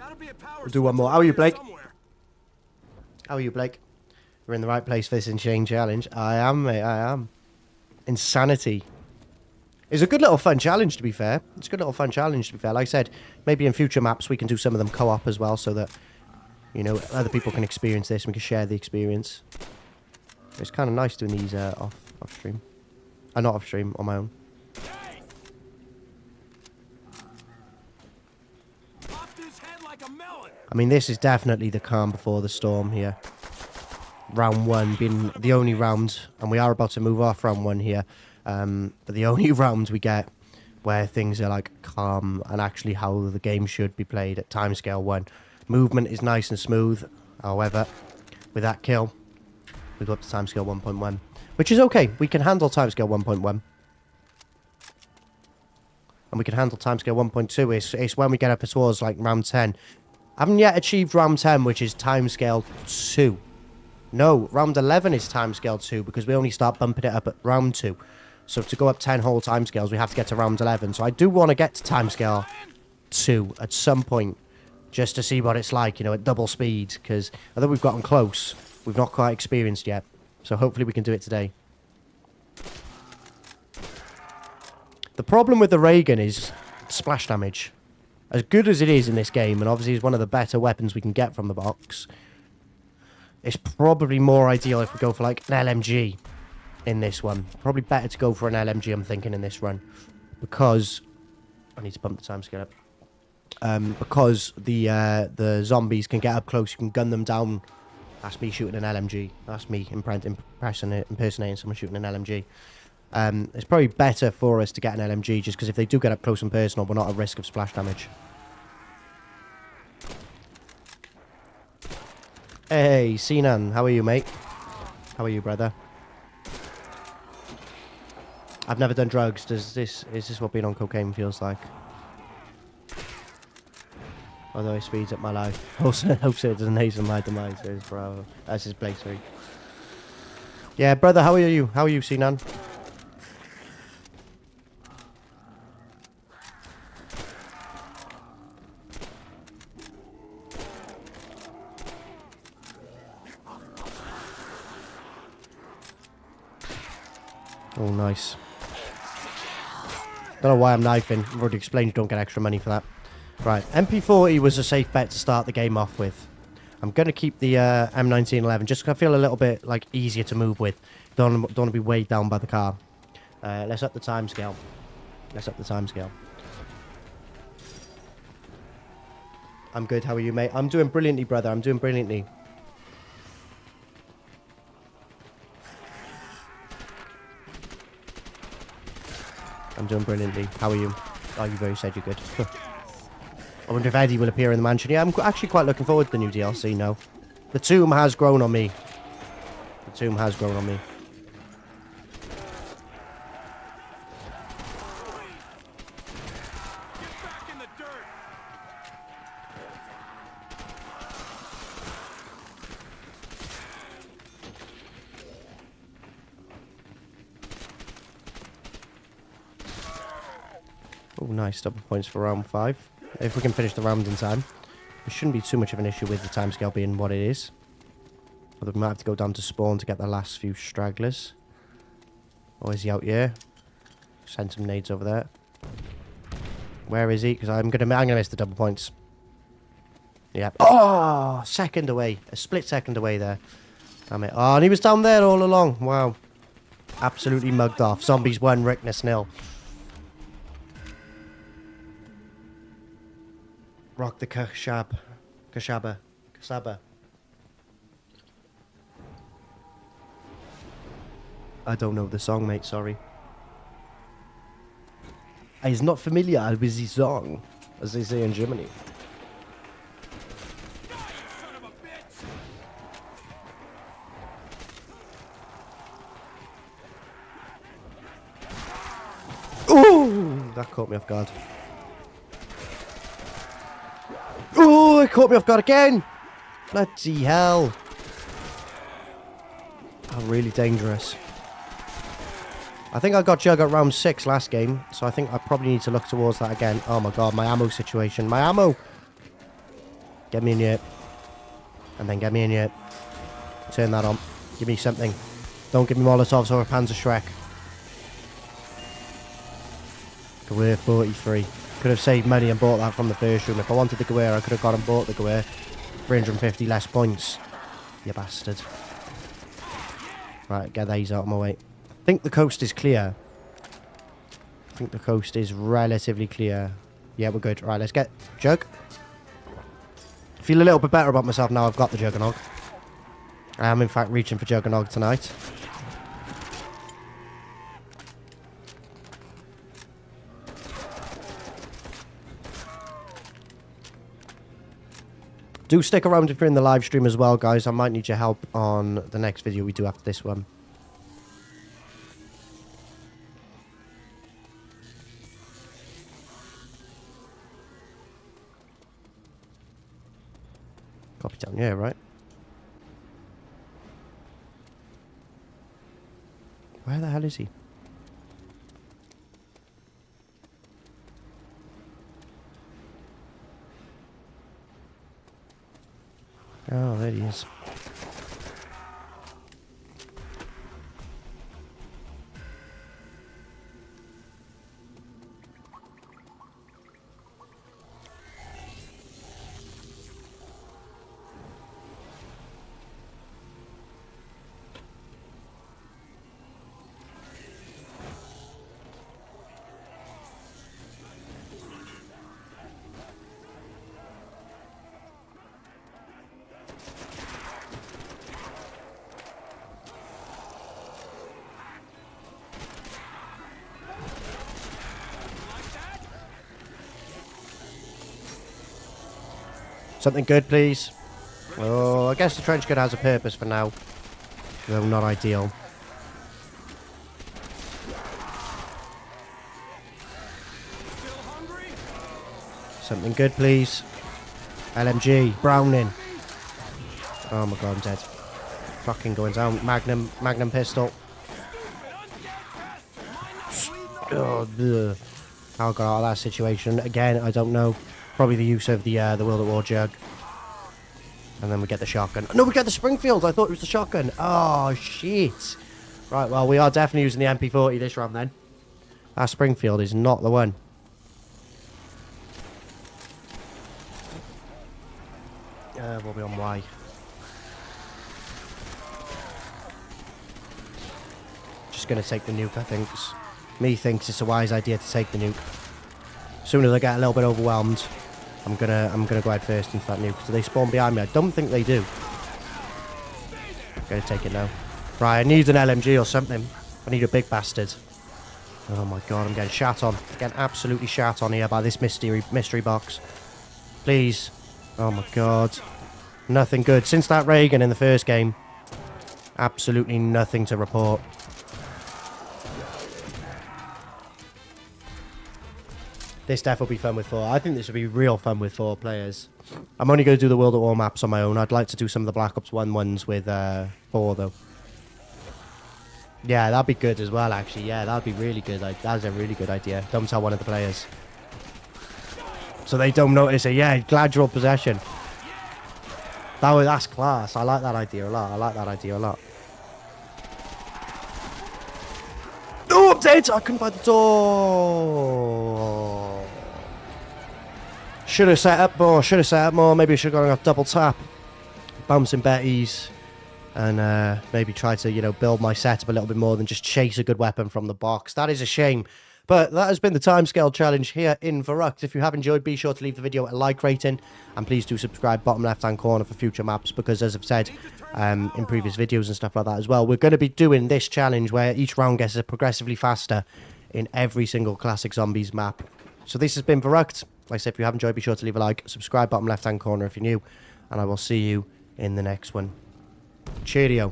I'll do one more. How are you, Blake? How are you, Blake? You're in the right place for this insane challenge. I am, mate. I am. Insanity. It's a good little fun challenge, to be fair. It's a good little fun challenge, to be fair. Like I said, maybe in future maps we can do some of them co-op as well, so that, you know, other people can experience this and we can share the experience. It's kind of nice doing these off stream. Not off stream, on my own. I mean, this is definitely the calm before the storm here. Round 1 being the only round, and we are about to move off round 1 here. But the only round we get where things are like calm and actually how the game should be played at Timescale 1. Movement is nice and smooth. However, with that kill, we go up to Timescale 1.1, which is okay. We can handle Timescale 1.1. And we can handle Timescale 1.2. It's when we get up towards like round 10. I haven't yet achieved round 10, which is Timescale 2. No, round 11 is Timescale 2 because we only start bumping it up at round 2. So to go up 10 whole timescales, we have to get to round 11. So I do want to get to Timescale 2 at some point, just to see what it's like, you know, at double speed. Because although we've gotten close, we've not quite experienced yet. So hopefully we can do it today. The problem with the ray gun is splash damage. As good as it is in this game, and obviously it's one of the better weapons we can get from the box, it's probably more ideal if we go for like an LMG in this one. Probably better to go for an LMG, I'm thinking, in this run. Because I need to bump the timescale up. Because the zombies can get up close, you can gun them down. That's me shooting an LMG. That's me impersonating someone shooting an LMG. It's probably better for us to get an LMG, just because if they do get up close and personal, we're not at risk of splash damage. Hey, Sinan, how are you, mate? How are you, brother? I've never done drugs. Is this what being on cocaine feels like? Although it speeds up my life. Also, it doesn't hasten my demise. Bro. That's his Blake, sorry. Yeah, brother, how are you? How are you, Sinan? Oh, nice. Don't know why I'm knifing. I've already explained you don't get extra money for that. Right, MP40 was a safe bet to start the game off with. I'm going to keep the M1911 just because I feel a little bit like easier to move with. Don't want to be weighed down by the car. Let's up the timescale. Let's up the timescale. I'm good. How are you, mate? I'm doing brilliantly, brother. I'm doing brilliantly. I'm doing brilliantly. How are you? Oh, you've already said you're good. I wonder if Eddie will appear in the mansion. Yeah, I'm actually quite looking forward to the new DLC now. The tomb has grown on me. The tomb has grown on me. Oh, nice. Double points for round 5. If we can finish the round in time. There shouldn't be too much of an issue with the timescale being what it is. Although we might have to go down to spawn to get the last few stragglers. Or is he out here? Send some nades over there. Where is he? Because I'm gonna miss the double points. Yeah. Oh, second away. A split second away there. Damn it. Oh, and he was down there all along. Wow. Absolutely mugged off. Zombies 1, Ricktness 0. Rock the Kashaba. I don't know the song, mate, sorry. He's not familiar with the song, as they say in Germany. Ooh, that caught me off guard. Ooh, it caught me off guard again. Bloody hell. Oh, really dangerous. I think I got Jug at round 6 last game, so I think I probably need to look towards that again. Oh my god, my ammo situation. My ammo! Get me in here. And then get me in here. Turn that on. Give me something. Don't give me Molotovs or a Panzer Shrek. Gewehr 43. Could have saved money and bought that from the first room. If I wanted the Gewehr, I could have gone and bought the Gewehr. 350 less points. You bastard. Right, get these out of my way. I think the coast is clear. I think the coast is relatively clear. Yeah, we're good. Right, let's get Jug. I feel a little bit better about myself now I've got the Juggernog. I am, in fact, reaching for Juggernog tonight. Do stick around if you're in the live stream as well, guys. I might need your help on the next video we do after this one. Copy down here, right? Where the hell is he? Oh, there he is. Something good, please. Oh, I guess the trench coat has a purpose for now. Though not ideal. Something good, please. LMG. Browning. Oh my god, I'm dead. Fucking going down. Magnum pistol. Oh, ugh. How I got out of that situation. Again, I don't know. Probably the use of the World at War Jug. And then we get the shotgun. No, we get the Springfield. I thought it was the shotgun. Oh, shit. Right, well, we are definitely using the MP40 this round then. That Springfield is not the one. We'll be on Y. Just going to take the nuke, I think. Me thinks it's a wise idea to take the nuke. As soon as I get a little bit overwhelmed, I'm gonna go head first into that nuke. Do they spawn behind me? I don't think they do. I'm gonna take it now. Right, I need an LMG or something. I need a big bastard. Oh my god, I'm getting shat on. Getting absolutely shat on here by this mystery box. Please. Oh my god. Nothing good. Since that Reagan in the first game, absolutely nothing to report. This def will be fun with 4. I think this would be real fun with 4 players. I'm only going to do the World at War maps on my own. I'd like to do some of the Black Ops 1 ones with 4, though. Yeah, that'd be good as well, actually. Yeah, that'd be really good. That's a really good idea. Don't tell one of the players. So they don't notice it. Yeah, gradual possession. That's class. I like that idea a lot. I like that idea a lot. Oh, I'm dead! I couldn't find the door. Should have set up more. Maybe I should have gone off double tap. Bouncing betties. And maybe try to, you know, build my setup a little bit more than just chase a good weapon from the box. That is a shame. But that has been the Timescale challenge here in Rickt. If you have enjoyed, be sure to leave the video a like rating. And please do subscribe bottom left-hand corner for future maps. Because as I've said in previous videos and stuff like that as well, we're going to be doing this challenge where each round gets progressively faster in every single Classic Zombies map. So this has been Rickt. Like I said, if you have enjoyed, be sure to leave a like. Subscribe bottom left-hand corner if you're new. And I will see you in the next one. Cheerio.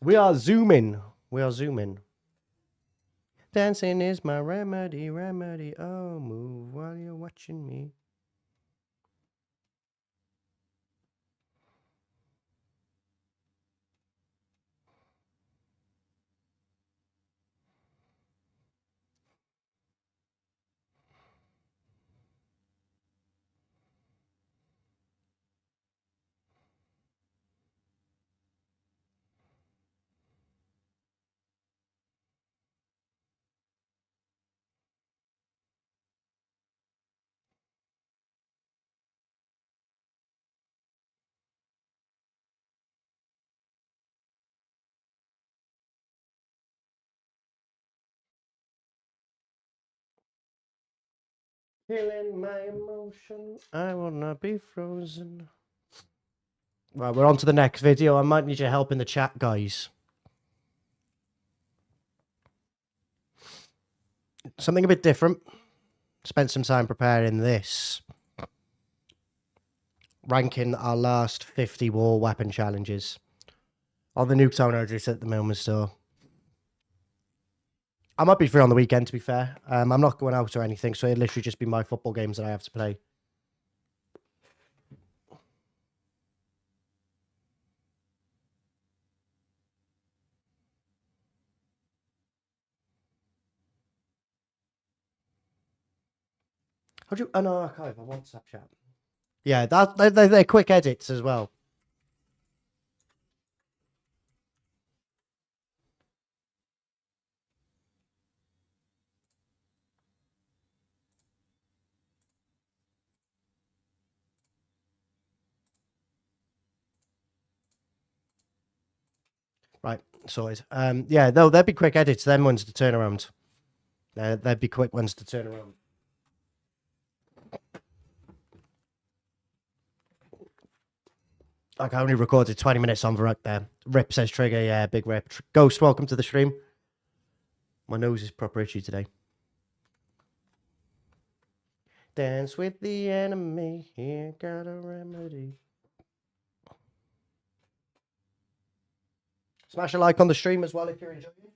We are zooming. Dancing is my remedy, remedy. Oh, move while you're watching me. Feeling my emotion, I will not be frozen. Right, we're on to the next video. I might need your help in the chat, guys. Something a bit different. Spent some time preparing this. Ranking our last 50 war weapon challenges. On the Nuketown Address at the moment store. I might be free on the weekend, to be fair. I'm not going out or anything, so it'll literally just be my football games that I have to play. How do you unarchive a WhatsApp chat? Yeah, they're quick edits as well. Right, sorted. Yeah, no, there'd be quick edits. Them ones to turn around. There'd be quick ones to turn around. Like I only recorded 20 minutes on Rickt there. Rip says trigger, yeah, big Rip. Ghost, welcome to the stream. My nose is proper itchy today. Dance with the enemy, here got a remedy. Smash a like on the stream as well if you're enjoying it.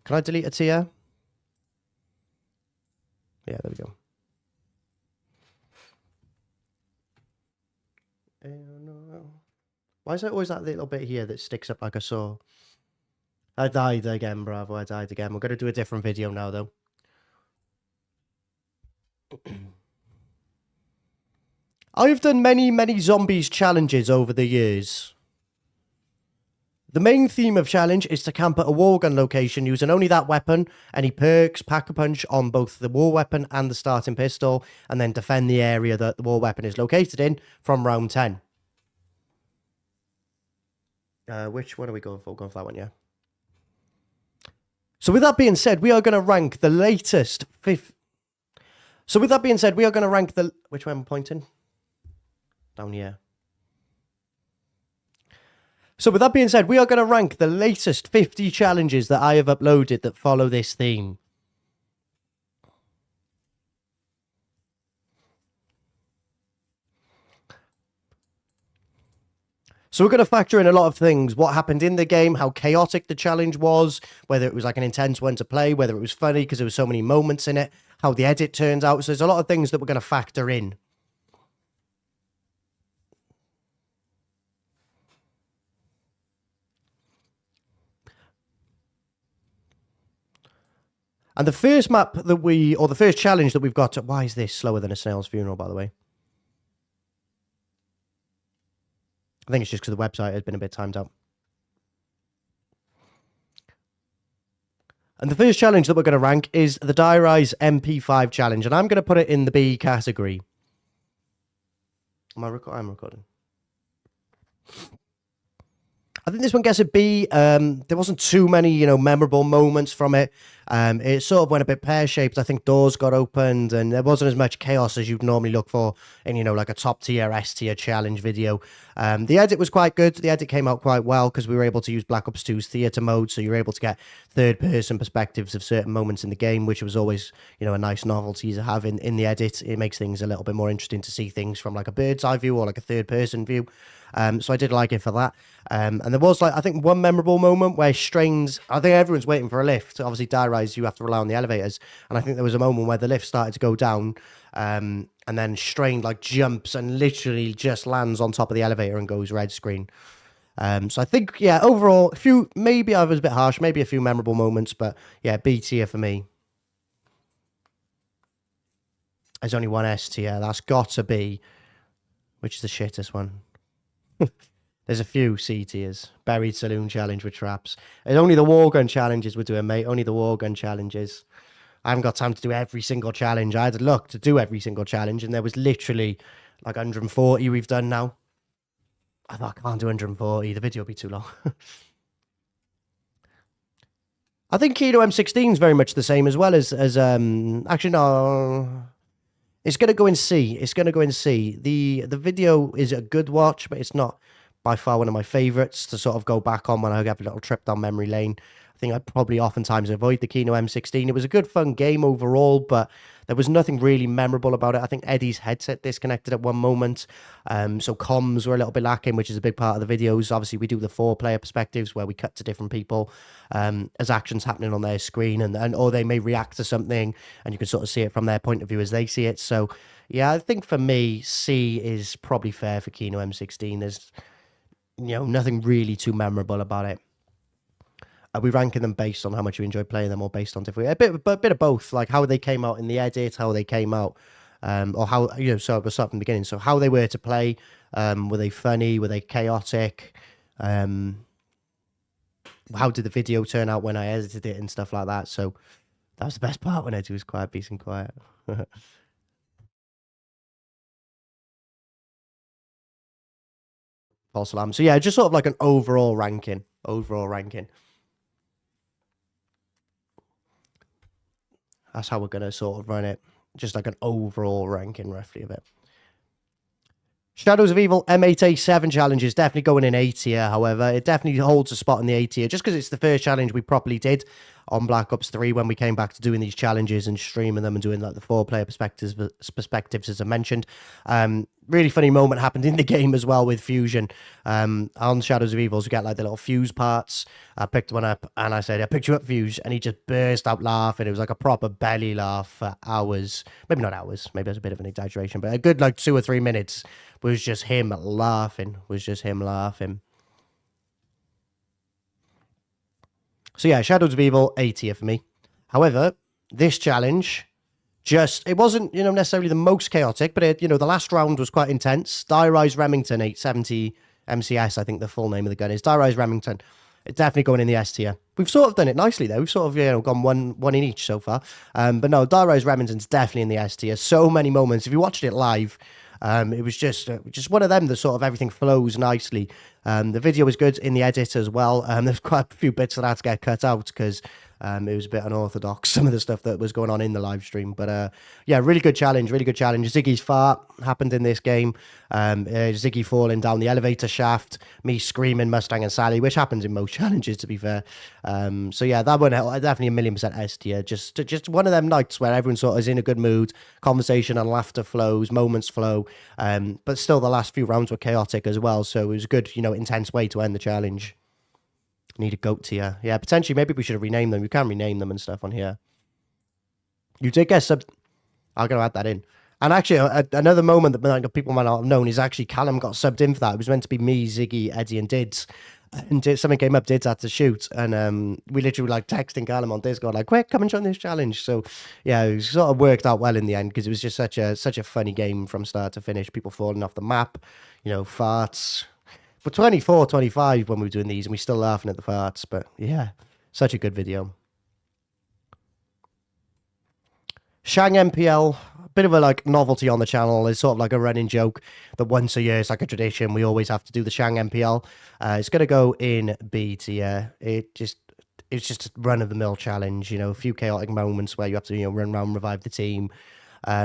Can I delete a tier? Yeah, there we go. Why is there always that little bit here that sticks up like a saw? I died again, bravo. I died again. We're going to do a different video now, though. I've done many, many zombies challenges over the years. The main theme of challenge is to camp at a war gun location using only that weapon, any perks, pack-a-punch on both the war weapon and the starting pistol, and then defend the area that the war weapon is located in from round 10. Which one are we going for? We're going for that one, yeah. So with that being said, we are going to rank the latest fifth. So with that being said, we are going to rank the... Which way am I pointing? Down here. So with that being said, we are going to rank the latest 50 challenges that I have uploaded that follow this theme. So we're going to factor in a lot of things. What happened in the game, how chaotic the challenge was, whether it was like an intense one to play, whether it was funny because there were so many moments in it, how the edit turns out. So there's a lot of things that we're going to factor in. And the first map that or the first challenge that we've got, why is this slower than a snail's funeral, by the way? I think it's just because the website has been a bit timed out. And the first challenge that we're going to rank is the Die Rise MP5 challenge, and I'm going to put it in the B category. I'm recording. I think this one gets a B. There wasn't too many, memorable moments from it. It sort of went a bit pear-shaped. I think doors got opened and there wasn't as much chaos as you'd normally look for in, you know, like a top-tier, S-tier challenge video. The edit was quite good. The edit came out quite well because we were able to use Black Ops 2's theater mode, so you were able to get third-person perspectives of certain moments in the game, which was always, you know, a nice novelty to have in the edit. It makes things a little bit more interesting to see things from like a bird's eye view or like a third-person view. So I did like it for that. And there was, like, I think one memorable moment where Strains, I think everyone's waiting for a lift. Obviously, Die Rise, you have to rely on the elevators. And I think there was a moment where the lift started to go down. And then Strain, like, jumps and literally just lands on top of the elevator and goes red screen. So I think, yeah, overall, maybe I was a bit harsh, maybe a few memorable moments. But, yeah, B tier for me. There's only one S tier. That's got to be, which is the shittest one. There's a few C tiers. Buried Saloon Challenge with traps. It's only the war gun challenges we're doing, mate. Only the war gun challenges. I haven't got time to do every single challenge. I had to look to do every single challenge, and there was literally like 140 we've done now. I thought, I can't do 140. The video will be too long. I think Kino M16 is very much the same as well as actually, no. It's going to go in C. It's going to go in C. The video is a good watch, but it's not by far one of my favorites to sort of go back on when I have a little trip down memory lane. I think I'd probably oftentimes avoid the Kino M16. It was a good, fun game overall, but there was nothing really memorable about it. I think Eddie's headset disconnected at one moment, so comms were a little bit lacking, which is a big part of the videos. Obviously, we do the 4-player perspectives where we cut to different people as actions happening on their screen, and or they may react to something, and you can sort of see it from their point of view as they see it. So, yeah, I think for me, C is probably fair for Kino M16. There's, you know, nothing really too memorable about it. Are we ranking them based on how much you enjoy playing them, or based on different? A bit of both, like how they came out in the edit, how they came out, or how, you know. So we'll start from the beginning. So how they were to play, were they funny? Were they chaotic? How did the video turn out when I edited it and stuff like that? So that was the best part, when Eddie was quiet, peace and quiet. False alarm. So yeah, just sort of like an overall ranking. That's how we're going to sort of run it. Just like an overall ranking, roughly, of it. Shadows of Evil M8A7 challenge is definitely going in A tier, however. It definitely holds a spot in the A tier, just because it's the first challenge we properly did on Black Ops 3 when we came back to doing these challenges and streaming them and doing like the 4-player perspectives, as I mentioned. Really funny moment happened in the game as well with Fusion. On Shadows of Evil, we get like the little Fuse parts. I picked one up and I said, I picked you up, Fuse. And he just burst out laughing. It was like a proper belly laugh for hours. Maybe not hours. Maybe that's a bit of an exaggeration. But a good like 2 or 3 minutes was just him laughing. So yeah, Shadows of Evil, A tier for me. However, this challenge, it wasn't, you know, necessarily the most chaotic, but it, you know, the last round was quite intense. Die Rise Remington 870 MCS, I think the full name of the gun is. Die Rise Remington. It's definitely going in the S tier. We've sort of done it nicely though. We've sort of, you know, gone one in each so far. But no, Die Rise Remington's definitely in the S tier. So many moments. If you watched it live, it was just one of them that sort of everything flows nicely. The video was good in the edit as well. There's quite a few bits that had to get cut out because it was a bit unorthodox, some of the stuff that was going on in the live stream. But yeah, really good challenge. Ziggy's fart happened in this game. Ziggy falling down the elevator shaft, me screaming Mustang and Sally, which happens in most challenges, to be fair. So yeah, that one definitely 1,000,000% S tier. Just one of them nights where everyone sort of is in a good mood, conversation and laughter flows, moments flow. But still, the last few rounds were chaotic as well. So it was a good, you know, intense way to end the challenge. Need a goat tier. Yeah, potentially, maybe we should have renamed them. You can rename them and stuff on here. You did get sub. I'm going to add that in. And actually, another moment that people might not have known is actually Callum got subbed in for that. It was meant to be me, Ziggy, Eddie, and Dids. And something came up, Dids had to shoot. And we literally were like texting Callum on Discord, like, quick, come and join this challenge. So, yeah, it sort of worked out well in the end because it was just such a funny game from start to finish. People falling off the map, you know, farts. But 24, 25 when we were doing these, and we're still laughing at the farts. But yeah, such a good video. Shang MPL, a bit of a like novelty on the channel. It's sort of like a running joke that once a year, it's like a tradition. We always have to do the Shang MPL. It's going to go in B tier. it's just a run-of-the-mill challenge, you know, a few chaotic moments where you have to, you know, run around, revive the team.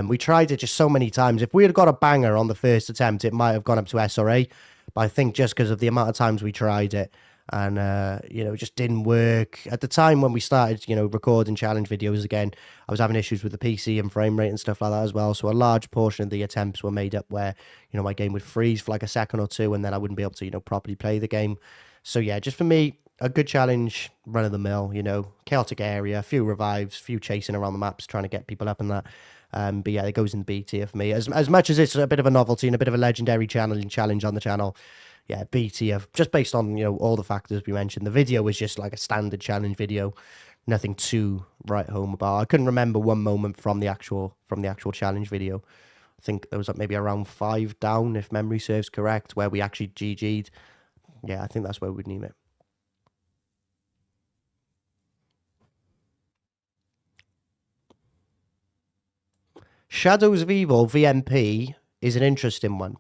We tried it just so many times. If we had got a banger on the first attempt, it might have gone up to SRA. But I think just because of the amount of times we tried it and, you know, it just didn't work. At the time when we started, you know, recording challenge videos again, I was having issues with the PC and frame rate and stuff like that as well. So a large portion of the attempts were made up where, you know, my game would freeze for like a second or two and then I wouldn't be able to, you know, properly play the game. So yeah, just for me, a good challenge, run of the mill, you know, chaotic area, a few revives, few chasing around the maps, trying to get people up and that. But yeah, it goes in B tier for me. As much as it's a bit of a novelty and a bit of a legendary challenge on the channel, yeah, B tier, just based on, you know, all the factors we mentioned. The video was just like a standard challenge video, nothing too right home about. I couldn't remember one moment from the actual challenge video. I think there was maybe around 5 down, if memory serves correct, where we actually GG'd. Yeah, I think that's where we'd name it. Shadows of Evil VMP is an interesting one.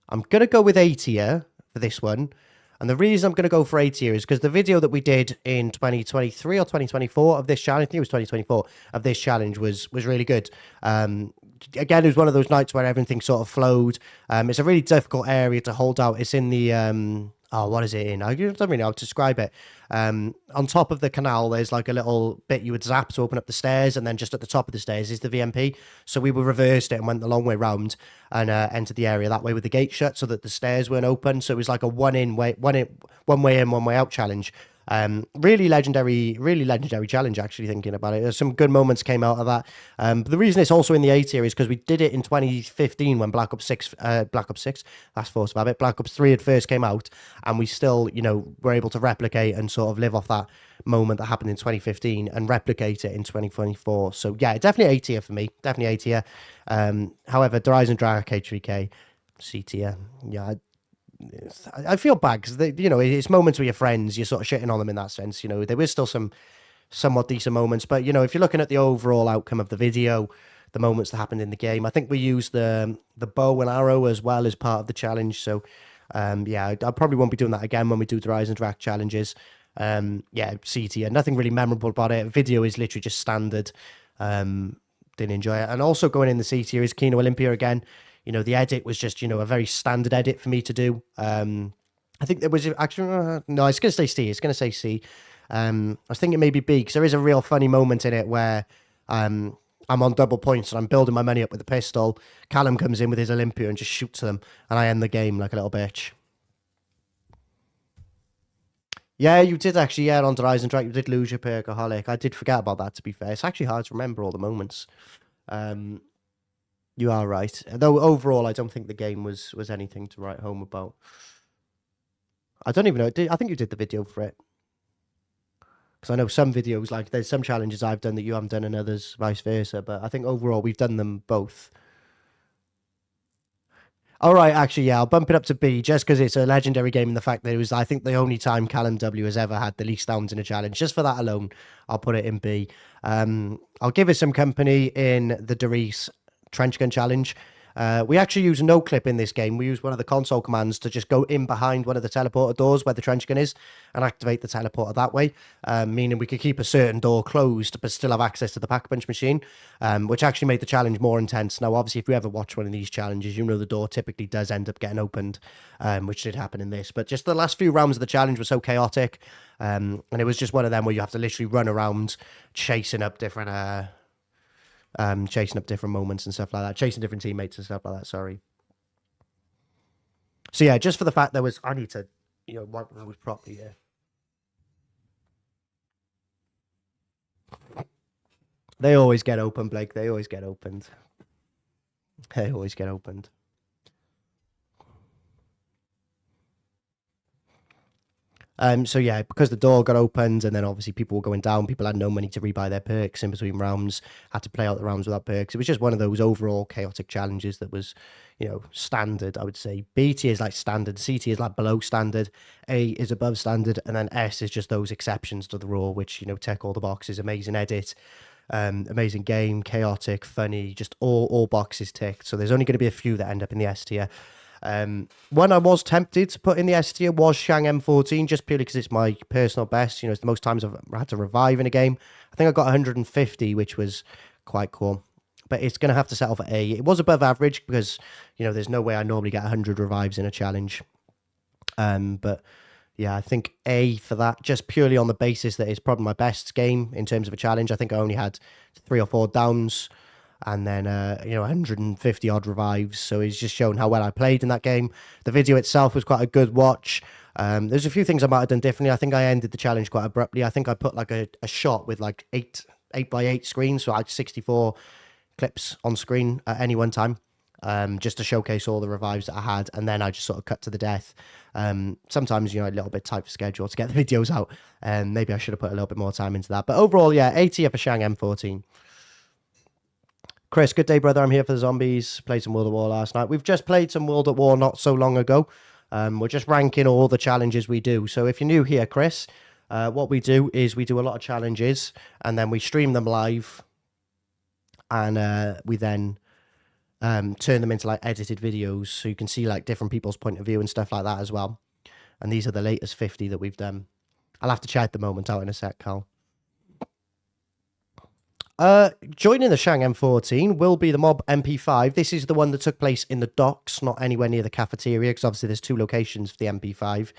I'm going to go with A tier for this one. And the reason I'm going to go for A tier is because the video that we did in 2023 or 2024 of this challenge, I think it was 2024, of this challenge was really good. Again, it was one of those nights where everything sort of flowed. It's a really difficult area to hold out. It's in the... what is it in? I don't really know how to describe it. On top of the canal, there's like a little bit you would zap to open up the stairs, and then just at the top of the stairs is the VMP. So we reversed it and went the long way round and entered the area that way with the gate shut, so that the stairs weren't open. So it was like a one way in, one way out challenge. Really legendary challenge, actually, thinking about it. There's some good moments came out of that. But the reason it's also in the A tier is because we did it in 2015 when Black Ops 6, that's Force of Habit, Black Ops 3 had first came out, and we still, you know, were able to replicate and sort of live off that moment that happened in 2015 and replicate it in 2024. So yeah, definitely A tier for me, definitely A tier. However, Horizon Drag K3K, C tier. Yeah, I feel bad because, you know, it's moments with your friends, you're sort of shitting on them in that sense. You know, there was still some somewhat decent moments, but, you know, if you're looking at the overall outcome of the video, the moments that happened in the game, I think we used the bow and arrow as well as part of the challenge. So, yeah, I probably won't be doing that again when we do the Rise and Drac challenges. Yeah, C tier, nothing really memorable about it. Video is literally just standard. Didn't enjoy it. And also going in the C tier is Kino Olympia again. You know, the edit was just, you know, a very standard edit for me to do. I think there was actually, no, it's going to say C. It's going to say C. I was thinking maybe B, because there is a real funny moment in it where I'm on double points and I'm building my money up with a pistol. Callum comes in with his Olympia and just shoots them, and I end the game like a little bitch. Yeah, you did actually, yeah, on Horizon Drake, you did lose your Perkaholic. I did forget about that, to be fair. It's actually hard to remember all the moments. You are right. Though overall, I don't think the game was anything to write home about. I don't even know. I think you did the video for it. Because I know some videos, like there's some challenges I've done that you haven't done and others vice versa. But I think overall, we've done them both. All right, actually, yeah, I'll bump it up to B just because it's a legendary game and the fact that it was, I think, the only time Callum W has ever had the least downs in a challenge. Just for that alone, I'll put it in B. I'll give it some company in the Doris Trench Gun Challenge. We actually use no clip in this game. We use one of the console commands to just go in behind one of the teleporter doors where the trench gun is and activate the teleporter that way, meaning we could keep a certain door closed but still have access to the pack punch machine, which actually made the challenge more intense. Now, obviously, if you ever watch one of these challenges, you know the door typically does end up getting opened, which did happen in this. But just the last few rounds of the challenge were so chaotic, and it was just one of them where you have to literally run around chasing up different moments and stuff like that, chasing different teammates and stuff like that, sorry. So yeah, just for the fact there was, I need to, you know, wipe those properly here. They always get open, Blake, they always get opened. They always get opened. So yeah, because the door got opened and then obviously people were going down, people had no money to rebuy their perks in between rounds, had to play out the rounds without perks. It was just one of those overall chaotic challenges that was, you know, standard, I would say. B tier is like standard, C tier is like below standard, A is above standard, and then S is just those exceptions to the rule, which, you know, tick all the boxes. Amazing edit, amazing game, chaotic, funny, just all boxes ticked. So there's only going to be a few that end up in the S tier. One I was tempted to put in the S tier was Shang M14, just purely because it's my personal best. You know, it's the most times I've had to revive in a game. I think I got 150, which was quite cool. But it's going to have to settle for A. It was above average because, you know, there's no way I normally get 100 revives in a challenge. But yeah, I think A for that, just purely on the basis that it's probably my best game in terms of a challenge. I think I only had 3 or 4 downs and then, you know, 150 odd revives. So it's just shown how well I played in that game. The video itself was quite a good watch. There's a few things I might have done differently. I think I ended the challenge quite abruptly. I think I put like a shot with like 8x8 screens, so I had 64 clips on screen at any one time, just to showcase all the revives that I had, and then I just sort of cut to the death. Sometimes, you know, a little bit tight for schedule to get the videos out, and maybe I should have put a little bit more time into that. But overall, yeah, A tier for Shang M14. Chris, good day, brother. I'm here for the zombies. Played some World at War last night. We've just played some World at War not so long ago. We're just ranking all the challenges we do. So if you're new here, Chris, what we do is we do a lot of challenges, and then we stream them live, and we then turn them into like edited videos, so you can see like different people's point of view and stuff like that as well. And these are the latest 50 that we've done. I'll have to check the moment out in a sec, Cal. Joining the Shang M14 will be the Mob MP5. This is the one that took place in the docks, not anywhere near the cafeteria, because obviously there's 2 locations for the MP5.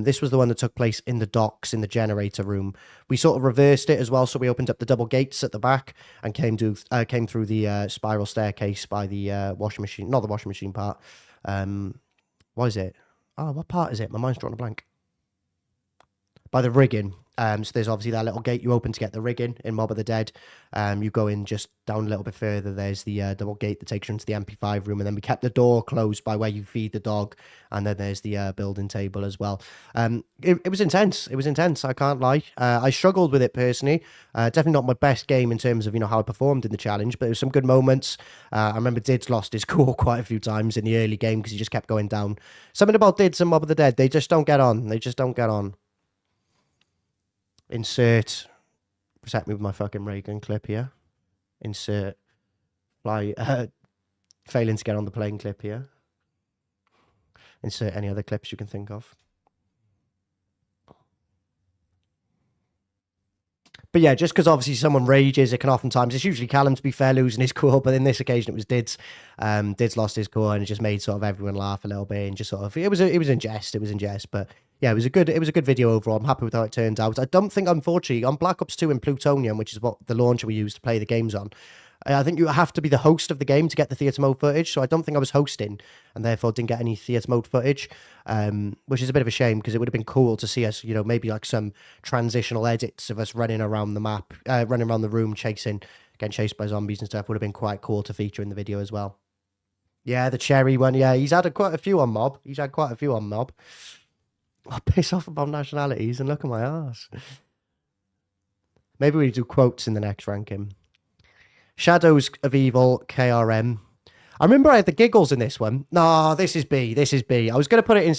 This was the one that took place in the docks, in the generator room. We sort of reversed it as well, so we opened up the double gates at the back and came through the spiral staircase by the washing machine. Not the washing machine part. What is it? Oh, what part is it? My mind's drawn a blank. By the rigging. So there's obviously that little gate you open to get the rigging in Mob of the Dead. You go in just down a little bit further. There's the double gate that takes you into the MP5 room. And then we kept the door closed by where you feed the dog. And then there's the building table as well. It was intense. It was intense. I can't lie. I struggled with it personally. Definitely not my best game in terms of, you know, how I performed in the challenge. But there was some good moments. I remember Dids lost his core quite a few times in the early game because he just kept going down. Something about Dids and Mob of the Dead. They just don't get on. They just don't get on. Insert, protect me with my fucking ray gun clip here. Insert, fly, failing to get on the plane clip here. Insert any other clips you can think of. But yeah, just because obviously someone rages, it can oftentimes, it's usually Callum, to be fair, losing his core, but in this occasion it was Dids. Dids lost his core, and it just made sort of everyone laugh a little bit, and just sort of, it was in jest, but yeah, it was a good video overall. I'm happy with how it turned out. I don't think, unfortunately, on Black Ops 2 and Plutonium, which is what the launcher we use to play the games on, I think you have to be the host of the game to get the theatre mode footage, so I don't think I was hosting, and therefore didn't get any theatre mode footage, which is a bit of a shame, because it would have been cool to see us, you know, maybe like some transitional edits of us running around the map, running around the room, getting chased by zombies and stuff. Would have been quite cool to feature in the video as well. Yeah, the cherry one, yeah, he's had quite a few on Mob. I'll piss off about nationalities and look at my arse. Maybe we do quotes in the next ranking. Shadows of Evil, KRM. I remember I had the giggles in this one. No, this is B. I was going to put it in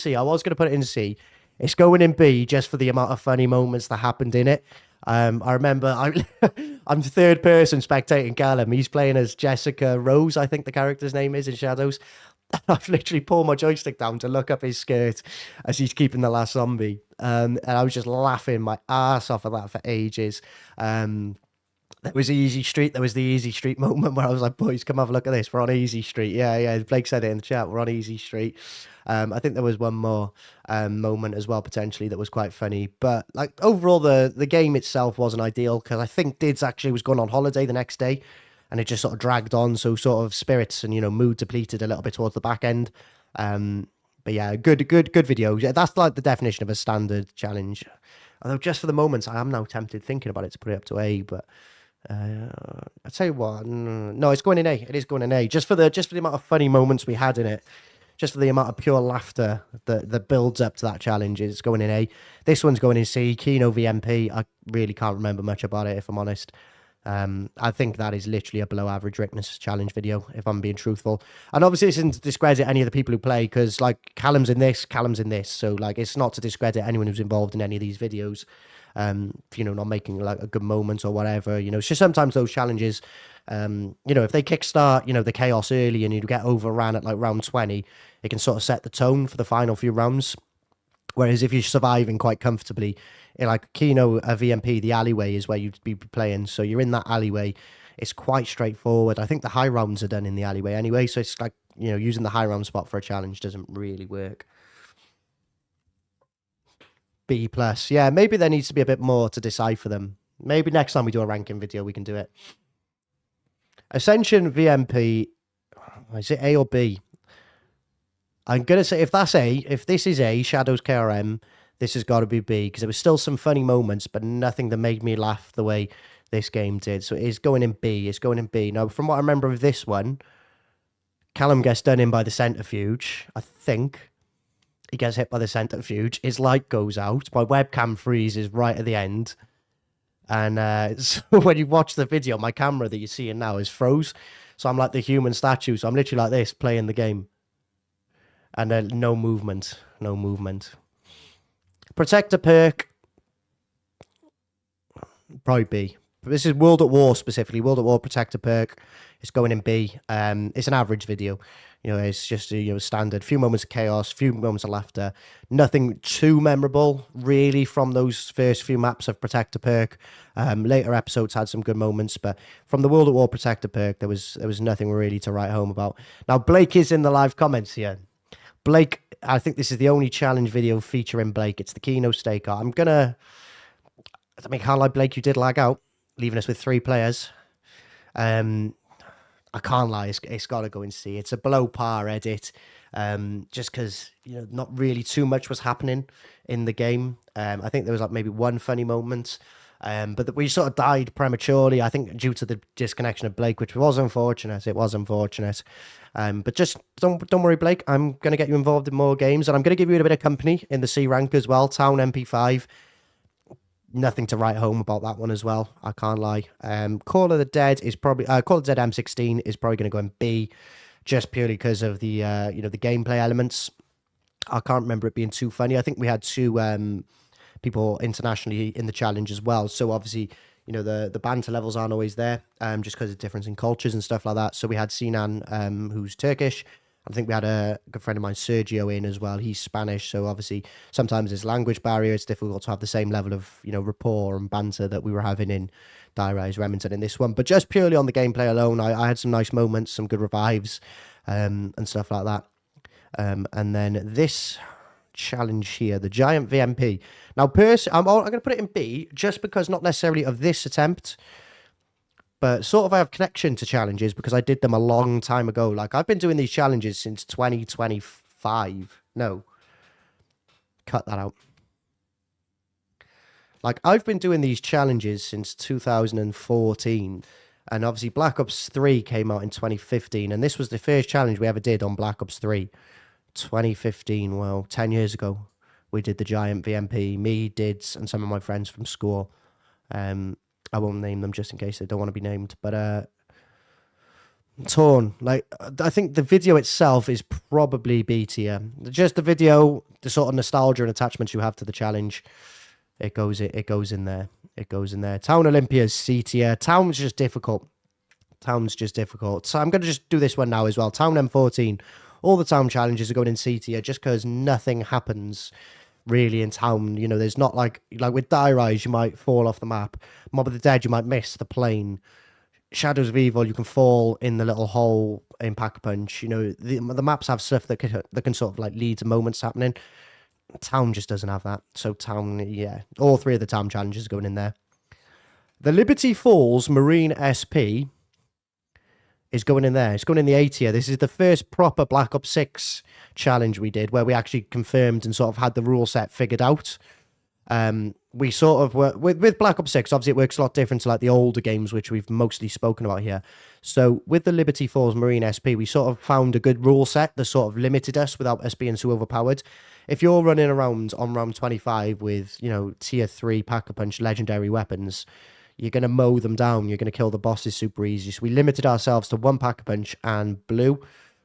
C. It's going in B just for the amount of funny moments that happened in it. I remember I'm third person spectating Callum. He's playing as Jessica Rose, I think the character's name is in Shadows. I've literally pulled my joystick down to look up his skirt as he's keeping the last zombie. And I was just laughing my ass off of that for ages. There was the Easy Street moment where I was like, boys, come have a look at this. We're on Easy Street. Yeah. Blake said it in the chat. We're on Easy Street. I think there was one more moment as well, potentially, that was quite funny. But like overall, the game itself wasn't ideal, because I think Dids actually was going on holiday the next day, and it just sort of dragged on. So sort of spirits and, you know, mood depleted a little bit towards the back end. But yeah, good video. Yeah, that's like the definition of a standard challenge. Although just for the moments, I am now tempted, thinking about it, to put it up to A, but I'd say what? No, it's going in A. It is going in A. Just for the amount of funny moments we had in it. Just for the amount of pure laughter that builds up to that challenge, it's going in A. This one's going in C. Kino VMP. I really can't remember much about it, if I'm honest. I think that is literally a below average Ricktness challenge video, if I'm being truthful. And obviously it's isn't to discredit any of the people who play, because like Callum's in this. So like it's not to discredit anyone who's involved in any of these videos. You know, not making like a good moment or whatever. You know, it's just sometimes those challenges You know, if they kickstart, you know, the chaos early and you get overran at like round 20, it can sort of set the tone for the final few rounds. Whereas if you're surviving quite comfortably, in like Kino VMP, the alleyway is where you'd be playing. So you're in that alleyway. It's quite straightforward. I think the high rounds are done in the alleyway anyway. So it's like, you know, using the high round spot for a challenge doesn't really work. B plus. Yeah, maybe there needs to be a bit more to decipher them. Maybe next time we do a ranking video, we can do it. Ascension VMP. Is it A or B? I'm going to say if that's A, if this is A, Shadows KRM, this has got to be B, because there was still some funny moments, but nothing that made me laugh the way this game did. So it is going in B. It's going in B. Now, from what I remember of this one, Callum gets done in by the centrifuge. I think he gets hit by the centrifuge. His light goes out. My webcam freezes right at the end. And so when you watch the video, my camera that you're seeing now is froze. So I'm like the human statue. So I'm literally like this, playing the game. And no movement. No movement. Protector perk. Probably B. This is World at War specifically. World at War Protector perk. It's going in B. It's an average video. You know, it's just standard. Few moments of chaos, few moments of laughter. Nothing too memorable, really, from those first few maps of Protector perk. Later episodes had some good moments, but from the World at War Protector perk, there was nothing really to write home about. Now, Blake is in the live comments here. Blake, I think this is the only challenge video featuring Blake. It's the Kino Staker. I mean, can't lie, Blake, you did lag out, leaving us with 3 players. I can't lie, it's got to go in C. It's a below par edit, just because, you know, not really too much was happening in the game. I think there was like maybe one funny moment, but we sort of died prematurely, I think, due to the disconnection of Blake, which was unfortunate. It was unfortunate. But just don't worry, Blake. I'm going to get you involved in more games, and I'm going to give you a bit of company in the C rank as well. Town MP5. Nothing to write home about that one as well. I can't lie. Call of the Dead is probably Call of the Dead M16 is probably going to go in B, just purely because of the the gameplay elements. I can't remember it being too funny. I think we had 2 people internationally in the challenge as well. So obviously, you know, the banter levels aren't always there, just because of difference in cultures and stuff like that. So we had Sinan, who's Turkish. I think we had a good friend of mine, Sergio, in as well. He's Spanish, so obviously sometimes there's language barrier. It's difficult to have the same level of, you know, rapport and banter that we were having in Dire Rise Remington in this one. But just purely on the gameplay alone, I had some nice moments, some good revives, and stuff like that. And then this challenge here, the Giant VMP. Now, I'm going to put it in B, just because not necessarily of this attempt, but sort of I have connection to challenges because I did them a long time ago. Like, I've been doing these challenges since 2025. No. Cut that out. Like, I've been doing these challenges since 2014. And obviously Black Ops 3 came out in 2015. And this was the first challenge we ever did on Black Ops 3. 2015, well, 10 years ago. We did the Giant VMP. Me, Dids, and some of my friends from school. I won't name them just in case they don't want to be named, but Torn. Like, I think the video itself is probably B tier. Just the video, the sort of nostalgia and attachments you have to the challenge, it goes in there. It goes in there. Town Olympia's C tier. Town's just difficult. Town's just difficult. So I'm going to just do this one now as well. Town M14. All the town challenges are going in C tier just because nothing happens really in town. You know, there's not like with Die Rise, you might fall off the map. Mob of the Dead, you might miss the plane. Shadows of Evil, you can fall in the little hole in Pack-a-Punch. You know, the maps have stuff that can sort of like lead to moments happening. Town just doesn't have that. So Town, yeah, all 3 of the town challenges are going in there. The Liberty Falls Marine SP is going in there. It's going in the A tier. This is the first proper Black Ops 6 challenge we did, where we actually confirmed and sort of had the rule set figured out. We sort of were with Black Ops 6, obviously it works a lot different to like the older games, which we've mostly spoken about here. So with the Liberty Falls Marine SP, we sort of found a good rule set that sort of limited us without us being so overpowered. If you're running around on round 25 with, you know, tier 3 Pack-a-Punch legendary weapons, you're going to mow them down. You're going to kill the bosses super easy. So we limited ourselves to 1 Pack-a-Punch and blue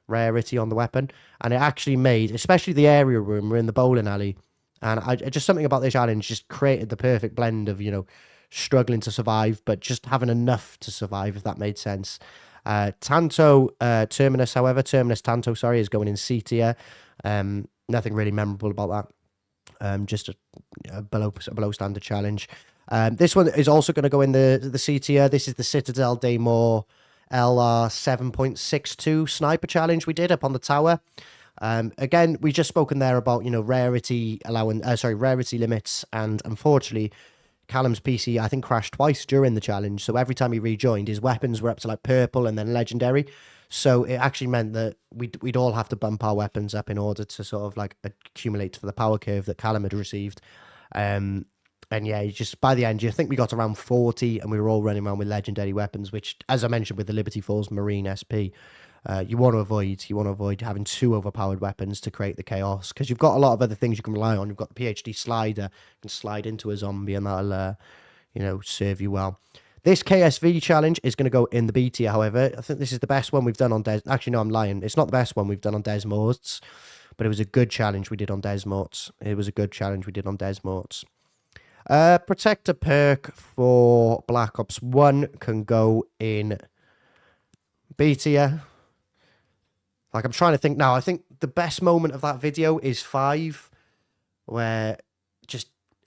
rarity on the weapon. And it actually made, especially the area room, we're in the bowling alley. And just something about this challenge just created the perfect blend of, you know, struggling to survive, but just having enough to survive, if that made sense. Terminus, however, Terminus Tanto, sorry, is going in C tier. Nothing really memorable about that. Just a below standard challenge. This one is also going to go in the C tier. This is the Citadel Daymore LR 7.62 sniper challenge we did up on the tower. Again, we just spoken there about, rarity limits, and unfortunately, Callum's PC, I think, crashed twice during the challenge. So every time he rejoined, his weapons were up to like purple and then legendary. So it actually meant that we'd all have to bump our weapons up in order to sort of like accumulate for the power curve that Callum had received. And yeah, just by the end, you think we got around 40 and we were all running around with legendary weapons, which, as I mentioned with the Liberty Falls Marine SP, you want to avoid having two overpowered weapons to create the chaos, because you've got a lot of other things you can rely on. You've got the PhD slider, you can slide into a zombie and that'll, serve you well. This KSV challenge is going to go in the B tier, however. I think this is the best one we've done on Des... Actually, no, I'm lying. It's not the best one we've done on Desmorts, but it was a good challenge we did on Desmorts. Protector perk for Black Ops 1 can go in B tier. Like, I'm trying to think now. I think the best moment of that video is 5, where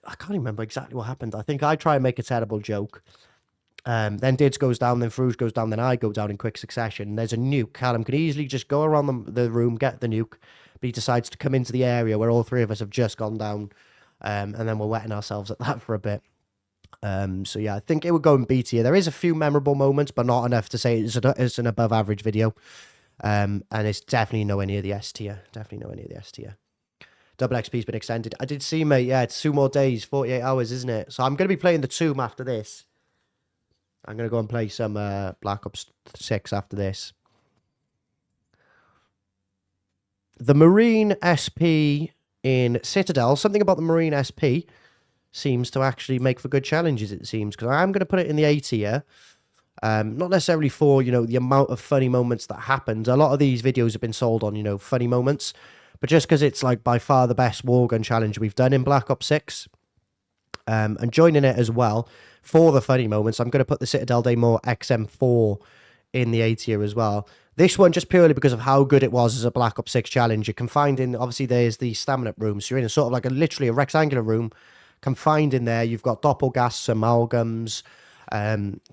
I can't remember exactly what happened. I think I try and make a terrible joke. Then Dids goes down, then Fruge goes down, then I go down in quick succession. There's a nuke. Callum can easily just go around the room, get the nuke, but he decides to come into the area where all three of us have just gone down, and then we're wetting ourselves at that for a bit. So yeah, I think it would go in B tier. There is a few memorable moments, but not enough to say it's an above average video. And it's definitely nowhere near the S tier. Double XP's been extended. I did see, mate. Yeah, it's 2 more days, 48 hours, isn't it? So I'm going to be playing the Tomb after this. I'm going to go and play some Black Ops 6 after this. The Marine SP in Citadel, something about the Marine SP seems to actually make for good challenges, it seems, because I'm going to put it in the A tier. Not necessarily for, the amount of funny moments that happened. A lot of these videos have been sold on, funny moments, but just because it's like by far the best wargun challenge we've done in Black Ops 6. And joining it as well for the funny moments, I'm going to put the Citadel Daymore XM4 in the A tier as well. This one just purely because of how good it was as a Black Ops 6 challenge. You're confined in, obviously there's the stamina room, so you're in a sort of like literally a rectangular room, confined in there. You've got doppelgasts, amalgams,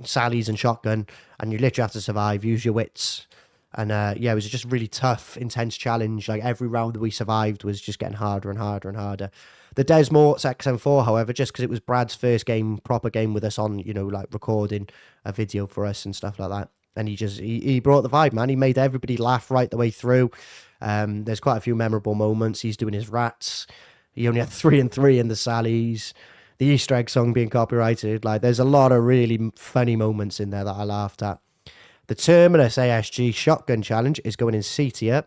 sallies and shotgun, and you literally have to survive, use your wits. And yeah, it was just a really tough, intense challenge. Like every round that we survived was just getting harder and harder and harder. The Desmorts XM4, however, just because it was Brad's first proper game with us on, like recording a video for us and stuff like that. And he brought the vibe, man. He made everybody laugh right the way through. There's quite a few memorable moments. He's doing his rats. He only had 3 and 3 in the sallies. The Easter egg song being copyrighted. Like, there's a lot of really funny moments in there that I laughed at. The Terminus ASG Shotgun Challenge is going in C tier,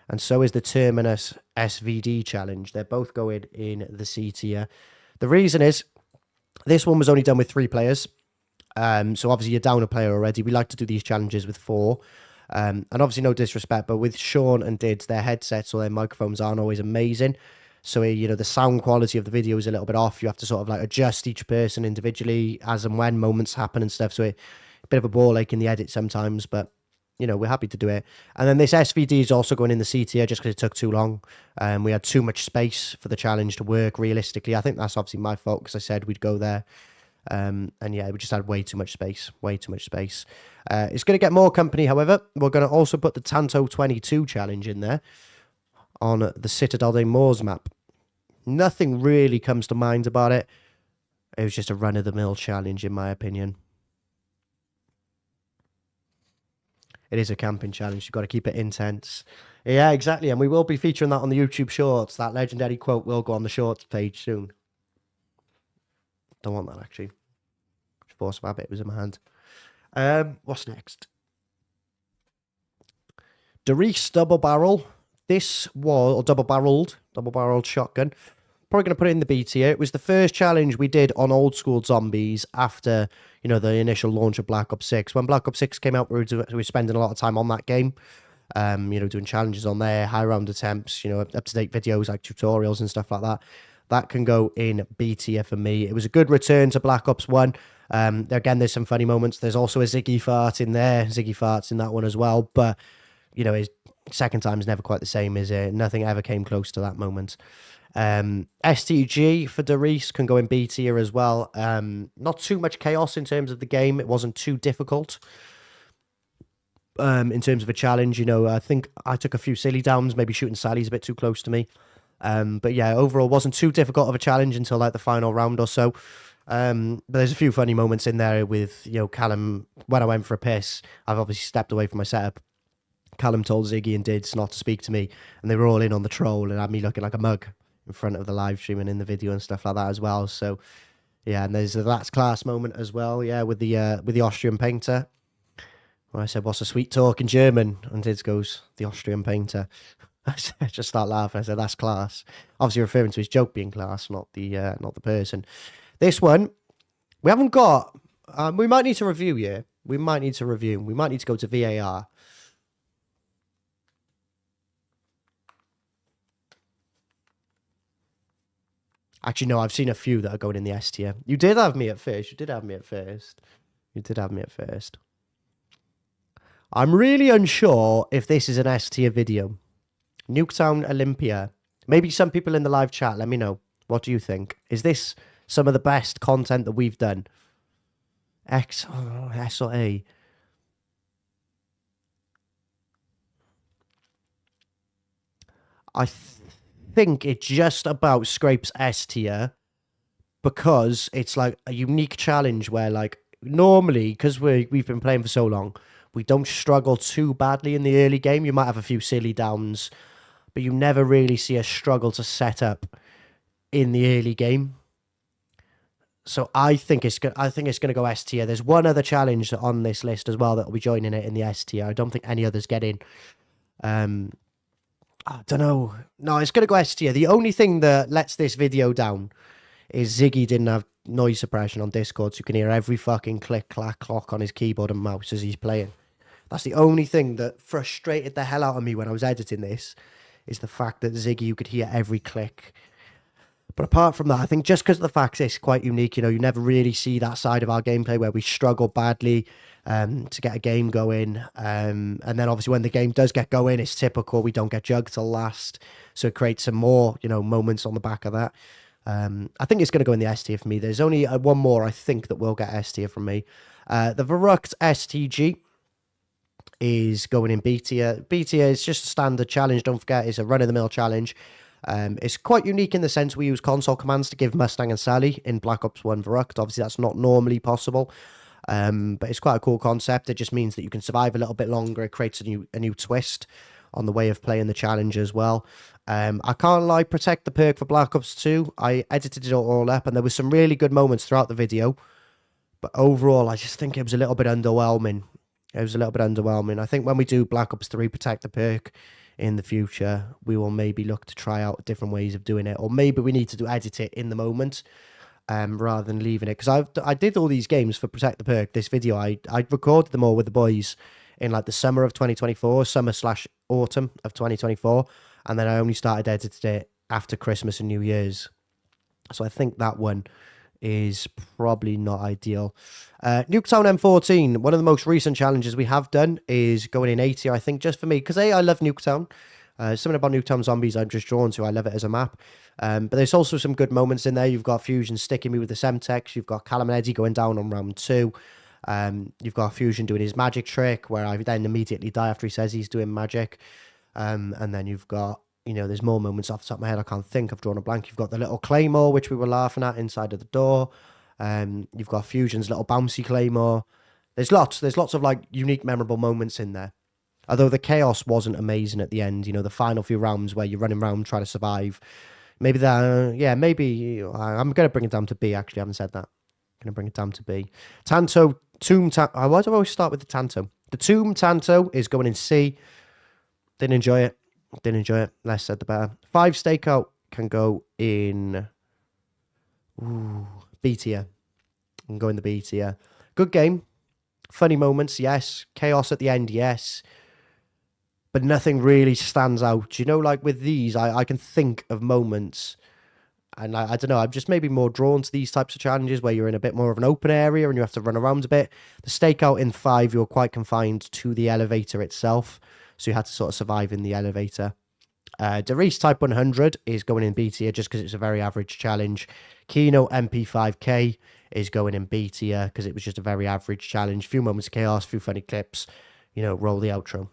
and so is the Terminus SVD Challenge. They're both going in the C tier. The reason is, this one was only done with 3 players, so obviously you're down a player already. We like to do these challenges with 4, and obviously no disrespect, but with Sean and Dids, their headsets or their microphones aren't always amazing. So, the sound quality of the video is a little bit off. You have to sort of like adjust each person individually as and when moments happen and stuff. So a bit of a ball ache in the edit sometimes, but, we're happy to do it. And then this SVD is also going in the C tier just because it took too long. We had too much space for the challenge to work realistically. I think that's obviously my fault because I said we'd go there. And yeah, we just had way too much space. It's going to get more company, however. We're going to also put the Tanto 22 challenge in there on the Citadel Daymor's map. Nothing really comes to mind about it. It was just a run-of-the-mill challenge, in my opinion. It is a camping challenge. You've got to keep it intense. Yeah, exactly. And we will be featuring that on the YouTube Shorts. That legendary quote will go on the Shorts page soon. Don't want that, actually. Force of habit was in my hand. What's next? Doris Double Barrel. This was, or double-barreled shotgun. Probably going to put it in the B tier. It was the first challenge we did on old school zombies after, the initial launch of Black Ops 6. When Black Ops 6 came out, we were spending a lot of time on that game. Doing challenges on there, high round attempts, up-to-date videos like tutorials and stuff like that. That can go in B tier for me. It was a good return to Black Ops 1. Again, there's some funny moments. There's also a Ziggy fart in there. Ziggy farts in that one as well. But, you know, his second time is never quite the same, is it? Nothing ever came close to that moment. STG for Darius can go in B tier as well. Not too much chaos in terms of the game. It wasn't too difficult. In terms of a challenge, you know, I think I took a few silly downs, maybe shooting Sally's a bit too close to me. But yeah, overall wasn't too difficult of a challenge until like the final round or so. But there's a few funny moments in there with, you know, Callum, when I went for a piss, I've obviously stepped away from my setup. Callum told Ziggy and Dids not to speak to me, and they were all in on the troll and had me looking like a mug in front of the live stream and in the video and stuff like that as well. So yeah, and there's a That's Class moment as well, yeah, with the Austrian painter. Where I said, "What's a sweet talk in German?" And Dids goes, "The Austrian painter." I just start laughing. I said, "That's class." Obviously referring to his joke being class, not the person. This one, we haven't got. We might need to review here. We might need to review. We might need to go to VAR. Actually, no, I've seen a few that are going in the S tier. You did have me at first. You did have me at first. You did have me at first. I'm really unsure if this is an S tier video. Nuketown Olympia. Maybe some people in the live chat, let me know. What do you think? Is this some of the best content that we've done? S or A? I think it just about scrapes S tier because it's like a unique challenge where, like, normally, because we've been playing for so long, we don't struggle too badly in the early game. You might have a few silly downs, but you never really see a struggle to set up in the early game. So I think it's going to go S tier. There's one other challenge on this list as well that will be joining it in the S tier. I don't think any others get in. I don't know. No, it's going to go S tier. The only thing that lets this video down is Ziggy didn't have noise suppression on Discord, so you can hear every fucking click, clack, clock on his keyboard and mouse as he's playing. That's the only thing that frustrated the hell out of me when I was editing this, is the fact that Ziggy, you could hear every click. But apart from that, I think just because of the fact it's quite unique, you know, you never really see that side of our gameplay where we struggle badly to get a game going. And then obviously when the game does get going, it's typical. We don't get jugged till last. So it creates some more, you know, moments on the back of that. I think it's going to go in the S tier for me. There's only one more, I think, that will get S tier from me. The Rickt STG is going in B tier. B tier is just a standard challenge. Don't forget, it's a run-of-the-mill challenge. It's quite unique in the sense we use console commands to give Mustang and Sally in Black Ops 1 Rickt. Obviously, that's not normally possible, but it's quite a cool concept. It just means that you can survive a little bit longer. It creates a new twist on the way of playing the challenge as well. I can't lie, protect the perk for Black Ops 2. I edited it all up, and there was some really good moments throughout the video. But overall, I just think it was a little bit underwhelming. I think when we do Black Ops 3 Protect the Perk in the future, we will maybe look to try out different ways of doing it. Or maybe we need to edit it in the moment rather than leaving it. Because I did all these games for Protect the Perk, this video. I recorded them all with the boys in like the summer of 2024, summer/autumn of 2024. And then I only started editing it after Christmas and New Year's. So I think that one is probably not ideal. Nuketown M14, one of the most recent challenges we have done, is going in A tier, I think, just for me. Because I love Nuketown. Something about Nuketown Zombies I'm just drawn to. I love it as a map. But there's also some good moments in there. You've got Fusion sticking me with the Semtex. You've got Callum and Eddie going down on round 2. You've got Fusion doing his magic trick, where I then immediately die after he says he's doing magic. And then you've got, you know, there's more moments off the top of my head I can't think. I've drawn a blank. You've got the little claymore, which we were laughing at inside of the door. You've got Fusion's little bouncy claymore. There's lots of like unique, memorable moments in there. Although the chaos wasn't amazing at the end, you know, the final few rounds where you're running around trying to survive. Maybe that, maybe I'm going to bring it down to B, actually. I haven't said that. I'm going to bring it down to B. Why do I always start with the Tanto? The Tomb Tanto is going in C. Didn't enjoy it. Less said the better. 5 Stakeout can go in B tier. Can go in the B tier. Good game. Funny moments, yes. Chaos at the end, yes. But nothing really stands out. You know, like with these, I can think of moments And I don't know, I'm just maybe more drawn to these types of challenges where you're in a bit more of an open area and you have to run around a bit. The stakeout in 5, you're quite confined to the elevator itself. So you had to sort of survive in the elevator. Derice Type 100 is going in B tier just because it's a very average challenge. Kino MP5K is going in B tier because it was just a very average challenge. Few moments of chaos, few funny clips, roll the outro.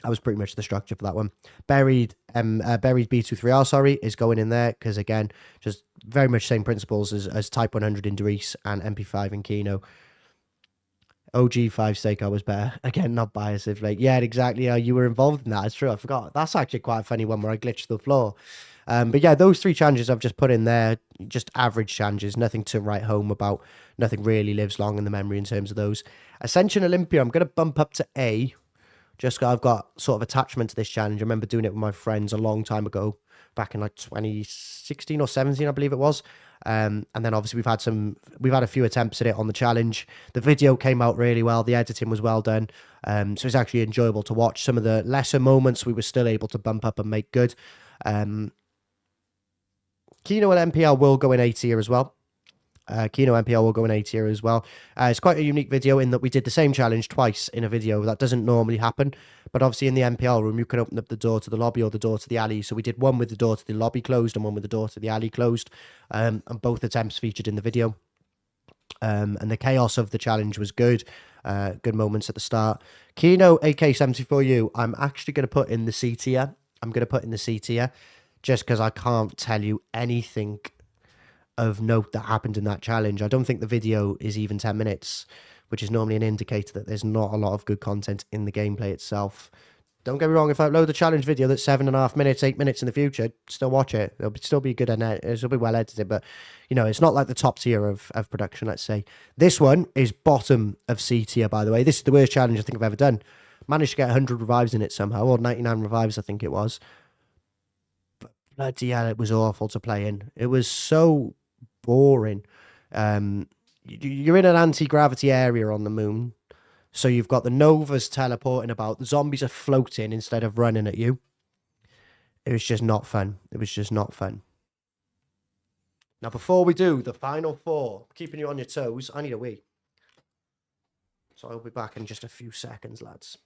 That was pretty much the structure for that one. Buried B23R, sorry, is going in there because, again, just very much same principles as Type 100 in Derice and MP5 in Kino. OG5 Stakeout was better. Again, not biased. Yeah, exactly. You were involved in that. It's true. I forgot. That's actually quite a funny one where I glitched the floor. But yeah, those 3 challenges I've just put in there, just average challenges, nothing to write home about. Nothing really lives long in the memory in terms of those. Ascension Olympia, I'm going to bump up to A. Just I've got sort of attachment to this challenge. I remember doing it with my friends a long time ago, back in like 2016 or 17, I believe it was. And then obviously we've had a few attempts at it on the challenge. The video came out really well. The editing was well done. So it's actually enjoyable to watch. Some of the lesser moments we were still able to bump up and make good. Kino and MPL will go in A tier as well. Kino MPL will go in A tier as well. It's quite a unique video in that we did the same challenge twice in a video. That doesn't normally happen. But obviously in the MPL room, you can open up the door to the lobby or the door to the alley. So we did one with the door to the lobby closed and one with the door to the alley closed. And both attempts featured in the video. And the chaos of the challenge was good. Good moments at the start. Kino AK74U, I'm actually going to put in the C tier. I'm going to put in the C tier just because I can't tell you anything of note that happened in that challenge. I don't think the video is even 10 minutes, which is normally an indicator that there's not a lot of good content in the gameplay itself. Don't get me wrong, if I upload a challenge video that's 7.5 minutes, 8 minutes in the future, still watch it. It'll still be good and it'll be well edited, but it's not like the top tier of production, let's say. This one is bottom of C tier, by the way. This is the worst challenge I think I've ever done. Managed to get 100 revives in it somehow, or 99 revives, I think it was. But bloody hell, it was awful to play in. It was so boring. You're in an anti-gravity area on the moon. So you've got the Novas teleporting about. The zombies are floating instead of running at you. It was just not fun. It was just not fun. Now, before we do the final 4, keeping you on your toes, I need a wee. So I'll be back in just a few seconds, lads.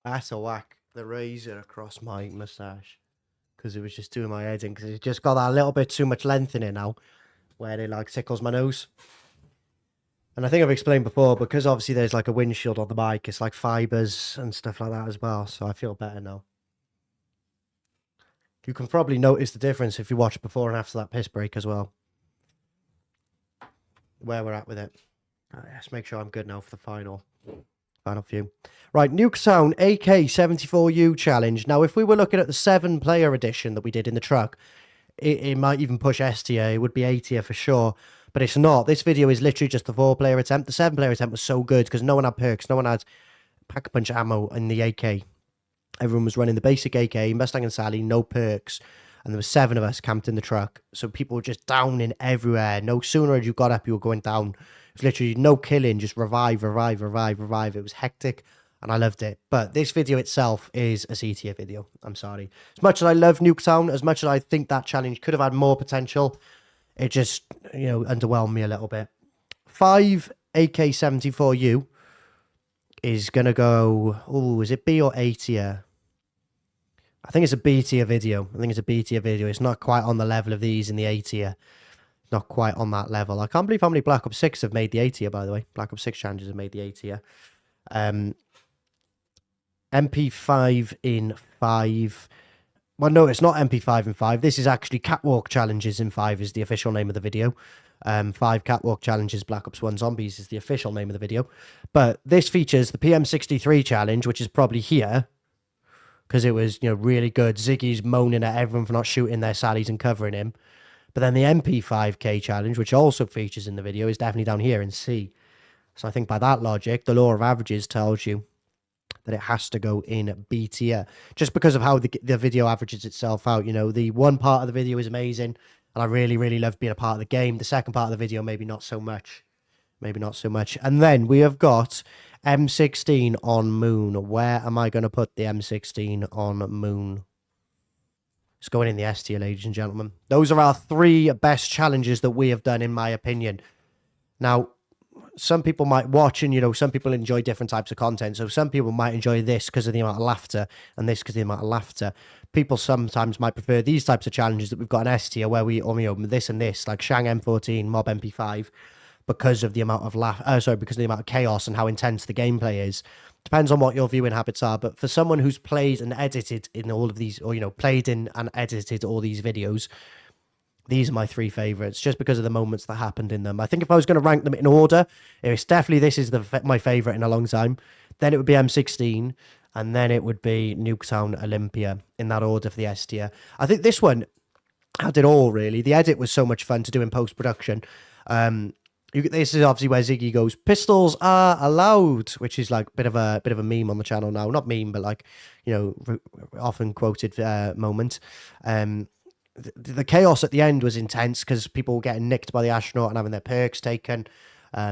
I had to whack the razor across my moustache because it was just doing my head in, because it's just got that little bit too much length in it now where it like tickles my nose. And I think I've explained before, because obviously there's like a windshield on the mic, it's like fibers and stuff like that as well. So I feel better now. You can probably notice the difference if you watch before and after that piss break as well. Where we're at with it. Let's make sure I'm good now for the final few. Right, Nuketown AK74U challenge. Now, if we were looking at the 7-player edition that we did in the truck, it might even push S tier. It would be A tier for sure. But it's not. This video is literally just the 4-player attempt. The 7-player attempt was so good because no one had perks. No one had pack-a-punch ammo in the AK. Everyone was running the basic AK, Mustang and Sally, no perks. And there were 7 of us camped in the truck. So people were just downing everywhere. No sooner had you got up, you were going down. It was literally no killing, just revive. It was hectic, and I loved it. But this video itself is a C tier video. I'm sorry. As much as I love Nuketown, as much as I think that challenge could have had more potential, it just, you know, underwhelmed me a little bit. 5 AK74U is going to go... Oh, is it B or A tier? I think it's a B tier video. It's not quite on the level of these in the A tier. Not quite on that level. I can't believe how many Black Ops 6 have made the A tier, by the way. Black Ops 6 challenges have made the A tier. MP5 in 5. Well, no, it's not MP5 in 5. This is actually Catwalk Challenges in 5 is the official name of the video. 5 Catwalk Challenges, Black Ops 1 Zombies is the official name of the video. But this features the PM63 challenge, which is probably here, because it was, you know, really good. Ziggy's moaning at everyone for not shooting their Sallys and covering him. But then the MP5K challenge, which also features in the video, is definitely down here in C. So I think by that logic, the law of averages tells you that it has to go in B tier, just because of how the video averages itself out. You know, the one part of the video is amazing, and I really, really love being a part of the game. The second part of the video, maybe not so much. And then we have got M16 on Moon. Where am I going to put the M16 on Moon? It's going in the S tier, ladies and gentlemen. Those are our 3 best challenges that we have done, in my opinion. Now, some people might watch, and, you know, some people enjoy different types of content. So some people might enjoy this because of the amount of laughter, and this because of the amount of laughter. People sometimes might prefer these types of challenges that we've got an S tier, where we, you know, this and this, like Shang M14, Mob MP5, because of the amount of because of the amount of chaos and how intense the gameplay is. Depends on what your viewing habits are, but for someone who's played and edited in all of these, or, you know, played in and edited all these videos, these are my 3 favorites, just because of the moments that happened in them. I think if I was going to rank them in order, it's definitely, this is my favorite in a long time. Then it would be M16, and then it would be Nuketown Olympia, in that order for the S tier. I think this one had it all, really. The edit was so much fun to do in post-production. This is obviously where Ziggy goes, "Pistols are allowed," which is like a bit of a meme on the channel now. Not meme, but like, you know, often quoted moment. The chaos at the end was intense because people were getting nicked by the astronaut and having their perks taken,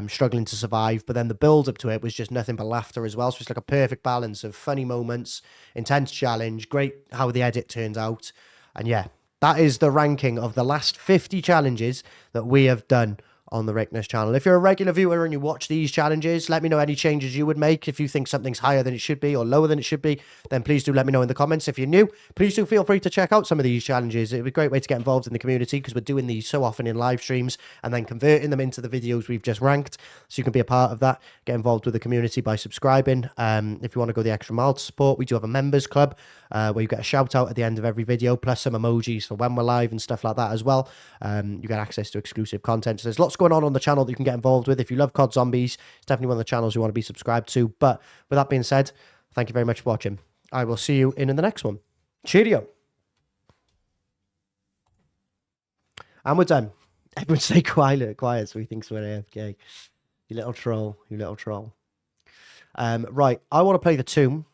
struggling to survive. But then the build up to it was just nothing but laughter as well. So it's like a perfect balance of funny moments, intense challenge, great how the edit turned out. And yeah, that is the ranking of the last 50 challenges that we have done on the Ricktness channel. If you're a regular viewer and you watch these challenges, let me know any changes you would make. If you think something's higher than it should be or lower than it should be, then please do let me know in the comments. If you're new, please do feel free to check out some of these challenges. It would be a great way to get involved in the community, because we're doing these so often in live streams and then converting them into the videos we've just ranked. So you can be a part of that, get involved with the community by subscribing. If you want to go the extra mile to support, we do have a members club where you get a shout out at the end of every video, plus some emojis for when we're live and stuff like that as well. You get access to exclusive content. So there's lots going on the channel that you can get involved with. If you love COD Zombies, it's definitely one of the channels you want to be subscribed to. But with that being said, thank you very much for watching. I will see you in the next one. Cheerio. And we're done. Everyone stay quiet so he thinks we're AFK. You little troll. Right, I want to play the Tomb.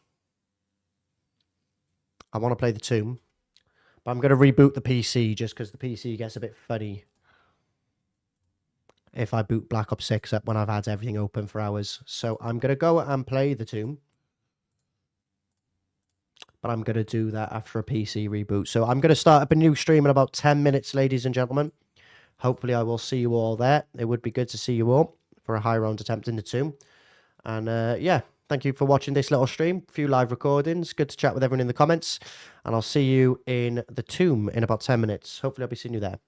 But I'm going to reboot the PC just because the PC gets a bit funny if I boot Black Ops 6 up when I've had everything open for hours. So I'm going to go and play the Tomb. But I'm going to do that after a PC reboot. So I'm going to start up a new stream in about 10 minutes, ladies and gentlemen. Hopefully I will see you all there. It would be good to see you all for a high round attempt in the Tomb. And yeah, Thank you for watching this little stream. A few live recordings. Good to chat with everyone in the comments. And I'll see you in the tomb in about 10 minutes. Hopefully I'll be seeing you there.